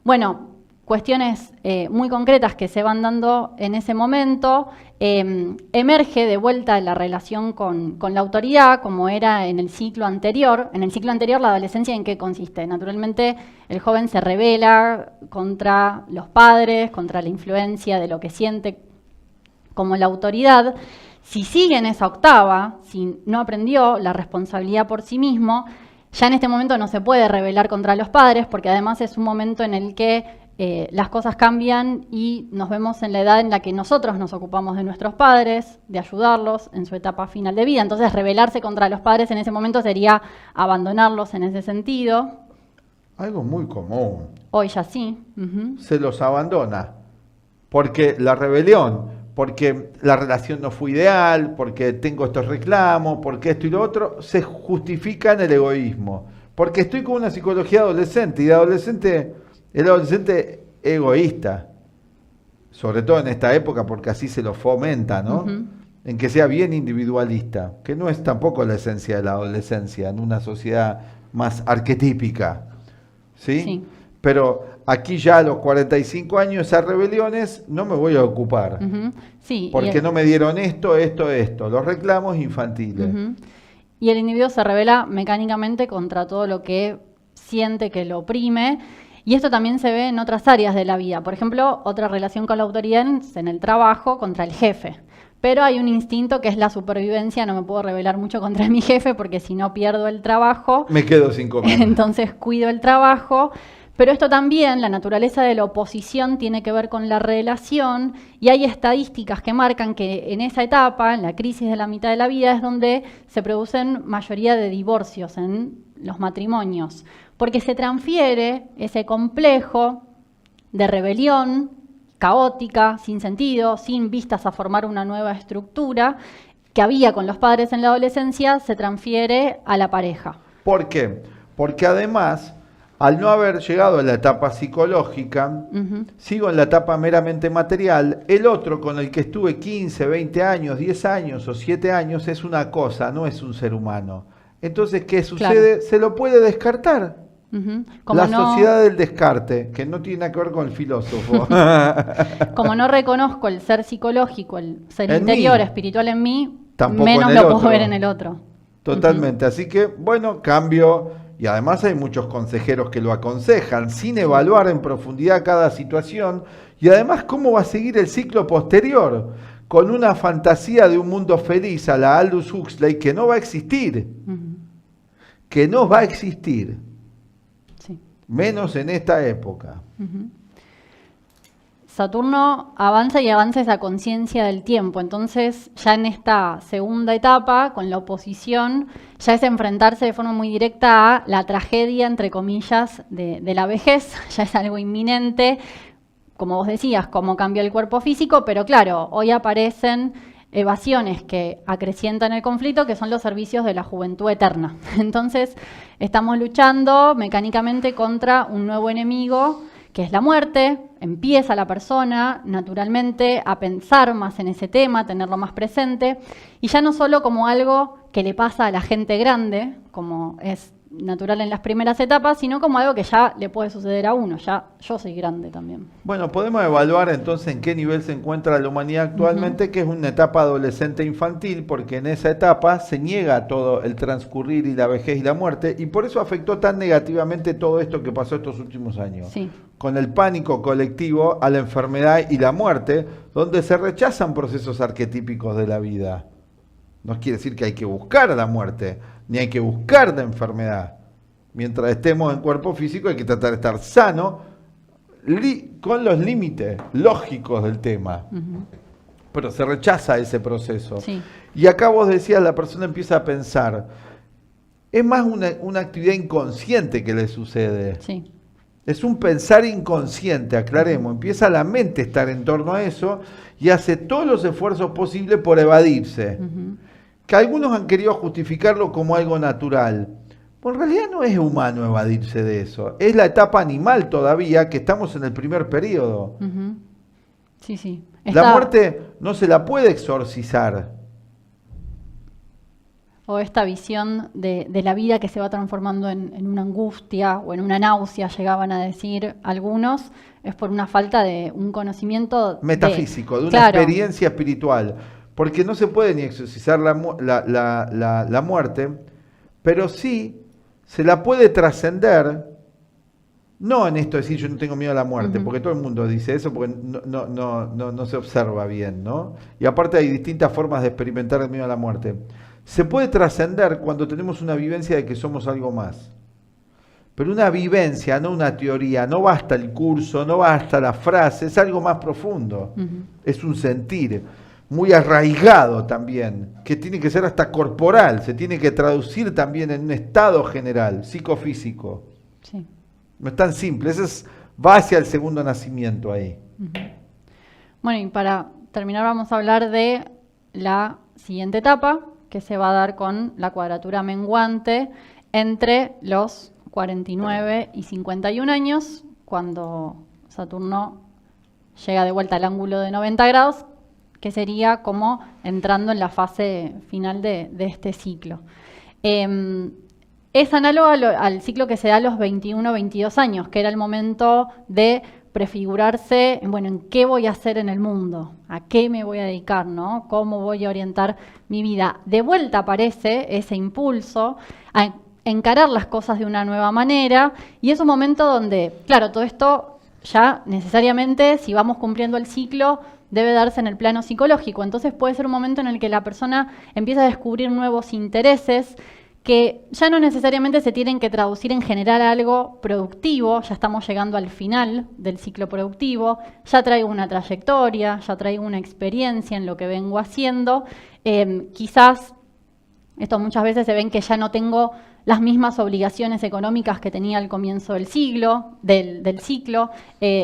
Bueno, cuestiones muy concretas que se van dando en ese momento, emerge de vuelta la relación con la autoridad, como era en el ciclo anterior. En el ciclo anterior, la adolescencia, ¿en qué consiste? Naturalmente, el joven se rebela contra los padres, contra la influencia de lo que siente como la autoridad. Si sigue en esa octava, si no aprendió la responsabilidad por sí mismo, ya en este momento no se puede rebelar contra los padres, porque además es un momento en el que las cosas cambian y nos vemos en la edad en la que nosotros nos ocupamos de nuestros padres, de ayudarlos en su etapa final de vida. Entonces, rebelarse contra los padres en ese momento sería abandonarlos en ese sentido. Algo muy común. Hoy ya sí. Se los abandona. Porque la rebelión, porque la relación no fue ideal, porque tengo estos reclamos, porque esto y lo otro, se justifica en el egoísmo. Porque estoy con una psicología adolescente, y el adolescente egoísta, sobre todo en esta época, porque así se lo fomenta, ¿no? En que sea bien individualista, que no es tampoco la esencia de la adolescencia en una sociedad más arquetípica, ¿sí? Sí. Pero aquí ya a los 45 años, esas rebeliones no me voy a ocupar, Sí, porque no me dieron esto, los reclamos infantiles. Y el individuo se rebela mecánicamente contra todo lo que siente que lo oprime. Y esto también se ve en otras áreas de la vida. Por ejemplo, otra relación con la autoridad es en el trabajo contra el jefe. Pero hay un instinto que es la supervivencia. No me puedo rebelar mucho contra mi jefe porque si no pierdo el trabajo. Me quedo sin comer. Entonces cuido el trabajo. Pero esto también, la naturaleza de la oposición tiene que ver con la relación. Y hay estadísticas que marcan que en esa etapa, en la crisis de la mitad de la vida, es donde se producen mayoría de divorcios en los matrimonios. Porque se transfiere ese complejo de rebelión caótica, sin sentido, sin vistas a formar una nueva estructura que había con los padres en la adolescencia, se transfiere a la pareja. ¿Por qué? Porque además, al no haber llegado a la etapa psicológica, sigo en la etapa meramente material, el otro con el que estuve 15, 20 años, 10 años o 7 años es una cosa, no es un ser humano. Entonces, ¿qué sucede? Claro. Se lo puede descartar. La sociedad del descarte, que no tiene nada que ver con el filósofo. Como no reconozco el ser psicológico, el ser interior, espiritual en mí, tampoco menos lo puedo ver en el otro. Totalmente. Así que, bueno, cambio. Y además hay muchos consejeros que lo aconsejan, sin evaluar en profundidad cada situación. Y además, ¿cómo va a seguir el ciclo posterior? Con una fantasía de un mundo feliz a la Aldous Huxley que no va a existir. Que no va a existir. Menos en esta época. Saturno avanza y avanza esa conciencia del tiempo. Entonces, ya en esta segunda etapa, con la oposición, ya es enfrentarse de forma muy directa a la tragedia, entre comillas, de la vejez. Ya es algo inminente. Como vos decías, cómo cambia el cuerpo físico, pero claro, hoy aparecen evasiones que acrecientan el conflicto, que son los servicios de la juventud eterna. Entonces, estamos luchando mecánicamente contra un nuevo enemigo, que es la muerte. Empieza la persona, naturalmente, a pensar más en ese tema, a tenerlo más presente, y ya no solo como algo que le pasa a la gente grande, como es natural en las primeras etapas, sino como algo que ya le puede suceder a uno. Ya yo soy grande también. Bueno, podemos evaluar entonces en qué nivel se encuentra la humanidad actualmente, que es una etapa adolescente infantil, porque en esa etapa se niega todo el transcurrir y la vejez y la muerte, y por eso afectó tan negativamente todo esto que pasó estos últimos años. Sí. Con el pánico colectivo a la enfermedad y la muerte, donde se rechazan procesos arquetípicos de la vida. No quiere decir que hay que buscar a la muerte, ni hay que buscar la enfermedad. Mientras estemos en cuerpo físico hay que tratar de estar sano con los límites lógicos del tema. pero se rechaza ese proceso. Sí. Y acá vos decías, la persona empieza a pensar, es más una actividad inconsciente que le sucede. Sí. Es un pensar inconsciente, aclaremos. Empieza la mente a estar en torno a eso y hace todos los esfuerzos posibles por evadirse. Que algunos han querido justificarlo como algo natural. Pues en realidad no es humano evadirse de eso. Es la etapa animal todavía, que estamos en el primer periodo. Sí, sí. La muerte no se la puede exorcizar. O esta visión de la vida que se va transformando en una angustia o en una náusea, llegaban a decir algunos, es por una falta de un conocimiento metafísico, de una experiencia espiritual. Porque no se puede ni exorcizar la muerte, pero sí se la puede trascender. No en esto de decir yo no tengo miedo a la muerte, porque todo el mundo dice eso porque no se observa bien, ¿no? Y aparte hay distintas formas de experimentar el miedo a la muerte. Se puede trascender cuando tenemos una vivencia de que somos algo más. Pero una vivencia, no una teoría, no basta el curso, no basta la frase, es algo más profundo. Es un sentir muy arraigado también, que tiene que ser hasta corporal, se tiene que traducir también en un estado general, psicofísico. Sí. No es tan simple, va hacia el segundo nacimiento ahí. Bueno, y para terminar vamos a hablar de la siguiente etapa, que se va a dar con la cuadratura menguante entre los 49 y 51 años, cuando Saturno llega de vuelta al ángulo de 90 grados, que sería como entrando en la fase final de este ciclo. Es análogo al ciclo que se da a los 21-22 años, que era el momento de prefigurarse, bueno, en qué voy a hacer en el mundo, a qué me voy a dedicar, ¿no? Cómo voy a orientar mi vida. De vuelta aparece ese impulso a encarar las cosas de una nueva manera y es un momento donde, claro, todo esto ya necesariamente, si vamos cumpliendo el ciclo, debe darse en el plano psicológico. Entonces puede ser un momento en el que la persona empieza a descubrir nuevos intereses que ya no necesariamente se tienen que traducir en generar algo productivo, ya estamos llegando al final del ciclo productivo, ya traigo una trayectoria, ya traigo una experiencia en lo que vengo haciendo, quizás esto muchas veces se ven que ya no tengo las mismas obligaciones económicas que tenía al comienzo del ciclo,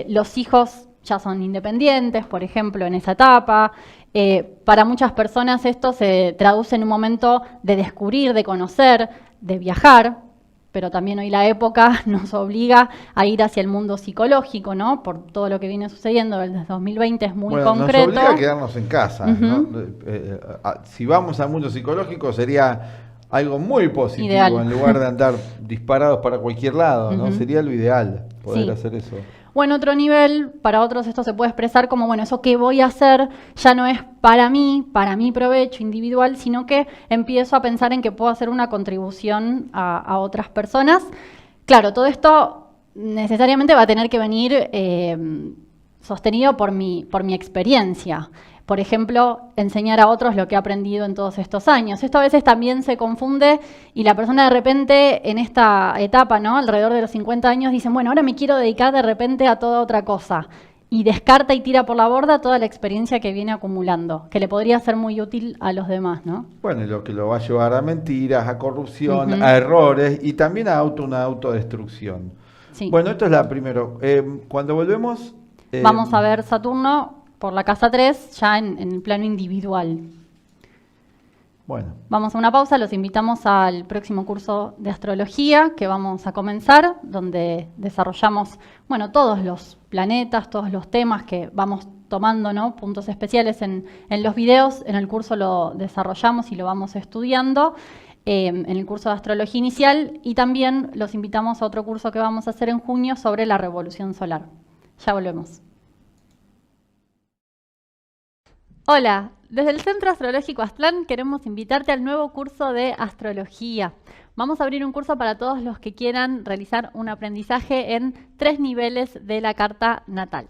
los hijos ya son independientes, por ejemplo, en esa etapa. Para muchas personas esto se traduce en un momento de descubrir, de conocer, de viajar, pero también hoy la época nos obliga a ir hacia el mundo psicológico, ¿no? Por todo lo que viene sucediendo desde 2020 es muy concreto. Nos obliga a quedarnos en casa, ¿no? Si vamos al mundo psicológico sería algo muy positivo, ideal. En lugar de andar disparados para cualquier lado, ¿no? Sería lo ideal poder hacer eso. O en otro nivel, para otros esto se puede expresar como, bueno, eso que voy a hacer ya no es para mí, para mi provecho individual, sino que empiezo a pensar en que puedo hacer una contribución a otras personas. Claro, todo esto necesariamente va a tener que venir sostenido por mi experiencia. Por ejemplo, enseñar a otros lo que he aprendido en todos estos años. Esto a veces también se confunde y la persona de repente en esta etapa, ¿no? Alrededor de los 50 años, dicen, bueno, ahora me quiero dedicar de repente a toda otra cosa. Y descarta y tira por la borda toda la experiencia que viene acumulando, que le podría ser muy útil a los demás, ¿no? Bueno, y lo que lo va a llevar a mentiras, a corrupción, a errores y también a una autodestrucción. Sí. Bueno, esto es la primero. Cuando volvemos... vamos a ver Saturno por la casa 3, ya en el plano individual. Bueno. Vamos a una pausa, los invitamos al próximo curso de astrología que vamos a comenzar, donde desarrollamos, bueno, todos los planetas, todos los temas que vamos tomando, ¿no? Puntos especiales en los videos. En el curso lo desarrollamos y lo vamos estudiando en el curso de astrología inicial, y también los invitamos a otro curso que vamos a hacer en junio sobre la revolución solar. Ya volvemos. Hola, desde el Centro Astrológico Aztlán queremos invitarte al nuevo curso de astrología. Vamos a abrir un curso para todos los que quieran realizar un aprendizaje en 3 niveles de la carta natal.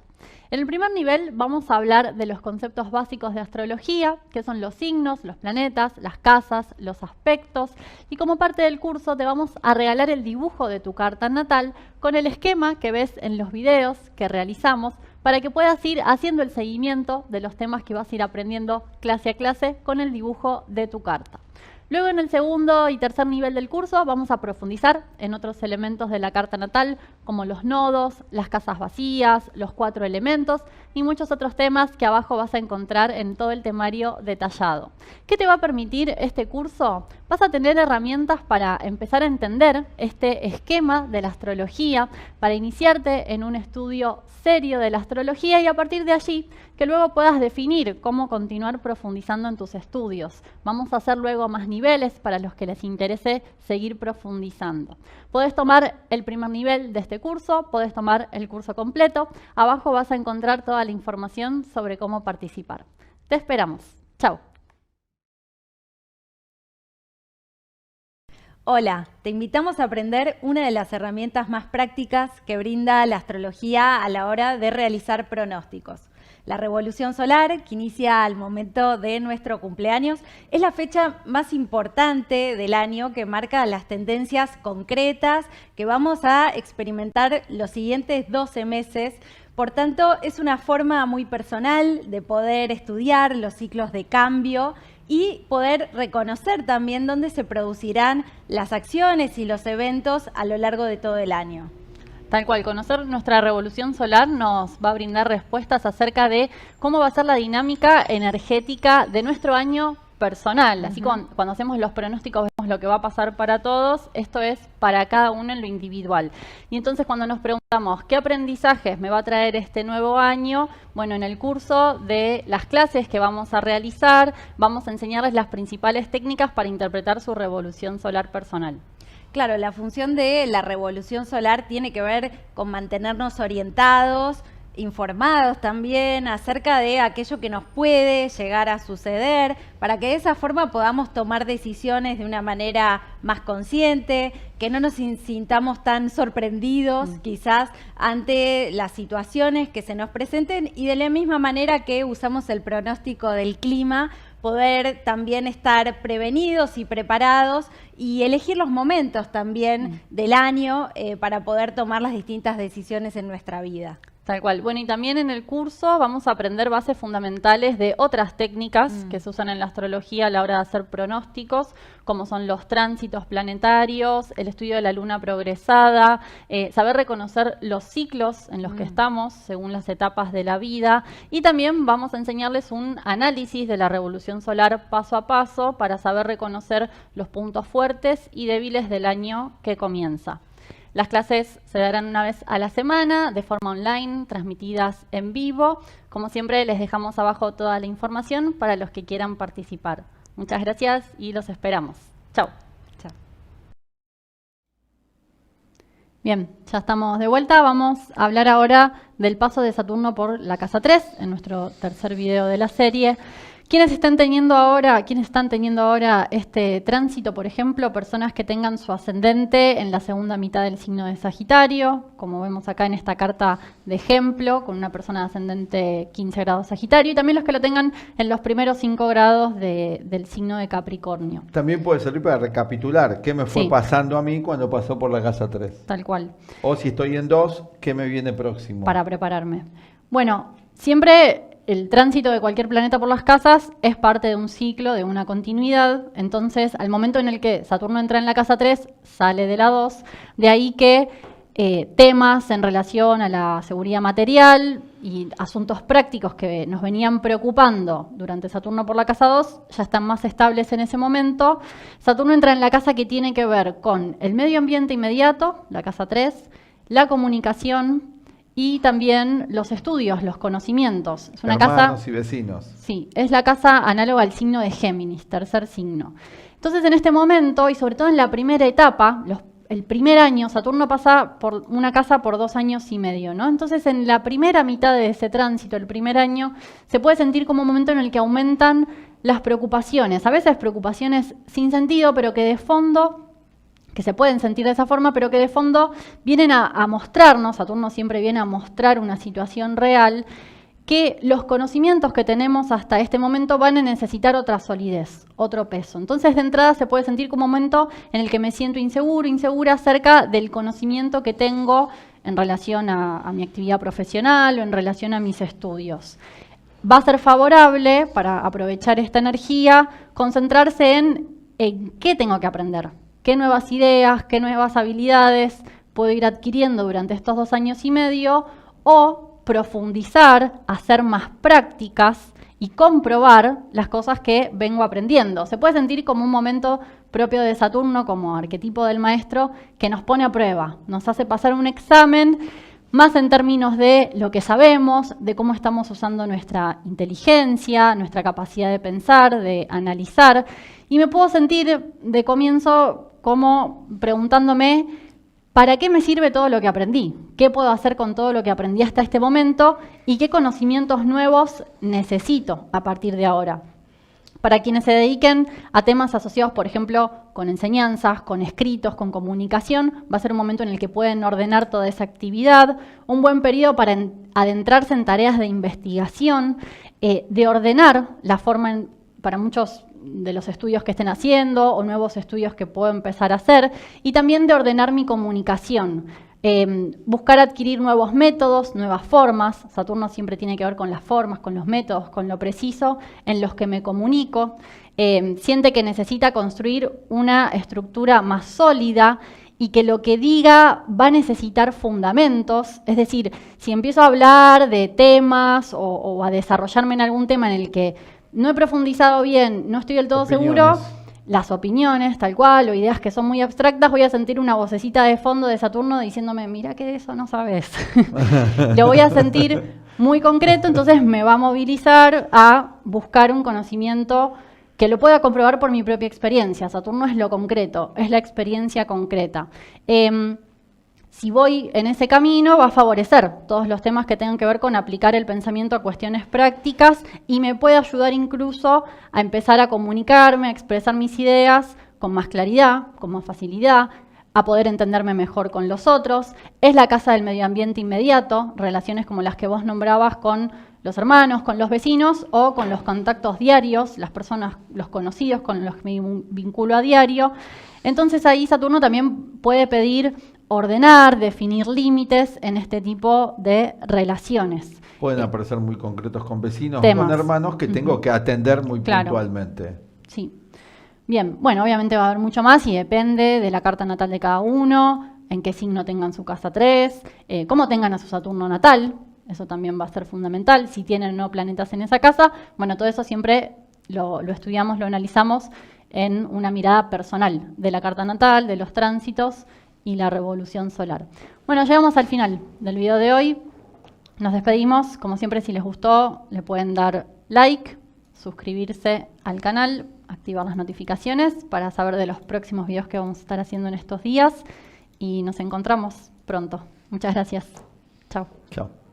En el primer nivel vamos a hablar de los conceptos básicos de astrología, que son los signos, los planetas, las casas, los aspectos, y como parte del curso te vamos a regalar el dibujo de tu carta natal con el esquema que ves en los videos que realizamos para que puedas ir haciendo el seguimiento de los temas que vas a ir aprendiendo clase a clase con el dibujo de tu carta. Luego, en el segundo y tercer nivel del curso, vamos a profundizar en otros elementos de la carta natal, como los nodos, las casas vacías, los 4 elementos y muchos otros temas que abajo vas a encontrar en todo el temario detallado. ¿Qué te va a permitir este curso? Vas a tener herramientas para empezar a entender este esquema de la astrología, para iniciarte en un estudio serio de la astrología y a partir de allí que luego puedas definir cómo continuar profundizando en tus estudios. Vamos a hacer luego más niveles para los que les interese seguir profundizando. Podés tomar el primer nivel de este curso, podés tomar el curso completo. Abajo vas a encontrar toda la información sobre cómo participar. Te esperamos. Chao. Hola, te invitamos a aprender una de las herramientas más prácticas que brinda la astrología a la hora de realizar pronósticos. La revolución solar, que inicia al momento de nuestro cumpleaños, es la fecha más importante del año que marca las tendencias concretas que vamos a experimentar los siguientes 12 meses. Por tanto, es una forma muy personal de poder estudiar los ciclos de cambio y poder reconocer también dónde se producirán las acciones y los eventos a lo largo de todo el año. Tal cual, conocer nuestra revolución solar nos va a brindar respuestas acerca de cómo va a ser la dinámica energética de nuestro año personal. Así cuando hacemos los pronósticos vemos lo que va a pasar para todos, esto es para cada uno en lo individual. Y entonces cuando nos preguntamos qué aprendizajes me va a traer este nuevo año, bueno, en el curso de las clases que vamos a realizar, vamos a enseñarles las principales técnicas para interpretar su revolución solar personal. Claro, la función de la revolución solar tiene que ver con mantenernos orientados, informados también acerca de aquello que nos puede llegar a suceder, para que de esa forma podamos tomar decisiones de una manera más consciente, que no nos sintamos tan sorprendidos quizás ante las situaciones que se nos presenten y de la misma manera que usamos el pronóstico del clima, poder también estar prevenidos y preparados y elegir los momentos también del año para poder tomar las distintas decisiones en nuestra vida. Tal cual. Bueno, y también en el curso vamos a aprender bases fundamentales de otras técnicas que se usan en la astrología a la hora de hacer pronósticos, como son los tránsitos planetarios, el estudio de la luna progresada, saber reconocer los ciclos en los que estamos según las etapas de la vida, y también vamos a enseñarles un análisis de la revolución solar paso a paso para saber reconocer los puntos fuertes y débiles del año que comienza. Las clases se darán una vez a la semana, de forma online, transmitidas en vivo. Como siempre, les dejamos abajo toda la información para los que quieran participar. Muchas gracias y los esperamos. Chao. Chao. Bien, ya estamos de vuelta. Vamos a hablar ahora del paso de Saturno por la casa 3, en nuestro tercer video de la serie. ¿Quiénes están teniendo ahora este tránsito? Por ejemplo, personas que tengan su ascendente en la segunda mitad del signo de Sagitario, como vemos acá en esta carta de ejemplo, con una persona de ascendente 15 grados Sagitario, y también los que lo tengan en los primeros 5 grados del signo de Capricornio. También puede servir para recapitular qué me fue pasando a mí cuando pasó por la casa 3. Tal cual. O si estoy en 2, ¿qué me viene próximo? Para prepararme. Bueno, siempre el tránsito de cualquier planeta por las casas es parte de un ciclo, de una continuidad. Entonces, al momento en el que Saturno entra en la casa 3, sale de la 2. De ahí que temas en relación a la seguridad material y asuntos prácticos que nos venían preocupando durante Saturno por la casa 2 ya están más estables en ese momento. Saturno entra en la casa que tiene que ver con el medio ambiente inmediato, la casa 3, la comunicación, y también los estudios, los conocimientos. Es una Hermanos y vecinos. Sí, es la casa análoga al signo de Géminis, tercer signo. Entonces, en este momento, y sobre todo en la primera etapa, el primer año, Saturno pasa por una casa por 2 años y medio, ¿no? Entonces, en la primera mitad de ese tránsito, el primer año, se puede sentir como un momento en el que aumentan las preocupaciones. A veces preocupaciones sin sentido, pero que de fondo, que se pueden sentir de esa forma, pero que de fondo vienen a mostrarnos, Saturno siempre viene a mostrar una situación real, que los conocimientos que tenemos hasta este momento van a necesitar otra solidez, otro peso. Entonces, de entrada se puede sentir como un momento en el que me siento inseguro, insegura acerca del conocimiento que tengo en relación a mi actividad profesional o en relación a mis estudios. Va a ser favorable, para aprovechar esta energía, concentrarse en qué tengo que aprender, qué nuevas ideas, qué nuevas habilidades puedo ir adquiriendo durante estos 2 años y medio, o profundizar, hacer más prácticas y comprobar las cosas que vengo aprendiendo. Se puede sentir como un momento propio de Saturno, como arquetipo del maestro, que nos pone a prueba, nos hace pasar un examen, más en términos de lo que sabemos, de cómo estamos usando nuestra inteligencia, nuestra capacidad de pensar, de analizar. Y me puedo sentir de comienzo como preguntándome, ¿para qué me sirve todo lo que aprendí? ¿Qué puedo hacer con todo lo que aprendí hasta este momento? ¿Y qué conocimientos nuevos necesito a partir de ahora? Para quienes se dediquen a temas asociados, por ejemplo, con enseñanzas, con escritos, con comunicación, va a ser un momento en el que pueden ordenar toda esa actividad, un buen periodo para adentrarse en tareas de investigación, de ordenar la forma para muchos de los estudios que estén haciendo o nuevos estudios que puedo empezar a hacer, y también de ordenar mi comunicación. Buscar adquirir nuevos métodos, nuevas formas. Saturno siempre tiene que ver con las formas, con los métodos, con lo preciso en los que me comunico. Siente que necesita construir una estructura más sólida y que lo que diga va a necesitar fundamentos. Es decir, si empiezo a hablar de temas o a desarrollarme en algún tema en el que no he profundizado bien, no estoy del todo seguro, las opiniones, tal cual, o ideas que son muy abstractas, voy a sentir una vocecita de fondo de Saturno diciéndome, mira que de eso no sabes. Lo voy a sentir muy concreto, entonces me va a movilizar a buscar un conocimiento que lo pueda comprobar por mi propia experiencia. Saturno es lo concreto, es la experiencia concreta. Si voy en ese camino, va a favorecer todos los temas que tengan que ver con aplicar el pensamiento a cuestiones prácticas y me puede ayudar incluso a empezar a comunicarme, a expresar mis ideas con más claridad, con más facilidad, a poder entenderme mejor con los otros. Es la casa del medio ambiente inmediato, relaciones como las que vos nombrabas con los hermanos, con los vecinos o con los contactos diarios, las personas, los conocidos con los que me vinculo a diario. Entonces ahí Saturno también puede pedir ordenar, definir límites en este tipo de relaciones. Pueden aparecer muy concretos con vecinos, temas. Con hermanos que tengo que atender muy puntualmente. Sí. Bien, bueno, obviamente va a haber mucho más y depende de la carta natal de cada uno, en qué signo tengan su casa 3, cómo tengan a su Saturno natal, eso también va a ser fundamental, si tienen o no planetas en esa casa. Bueno, todo eso siempre lo estudiamos, lo analizamos en una mirada personal de la carta natal, de los tránsitos y la revolución solar. Bueno, llegamos al final del video de hoy. Nos despedimos. Como siempre, si les gustó, le pueden dar like, suscribirse al canal, activar las notificaciones para saber de los próximos videos que vamos a estar haciendo en estos días. Y nos encontramos pronto. Muchas gracias. Chao. Chao.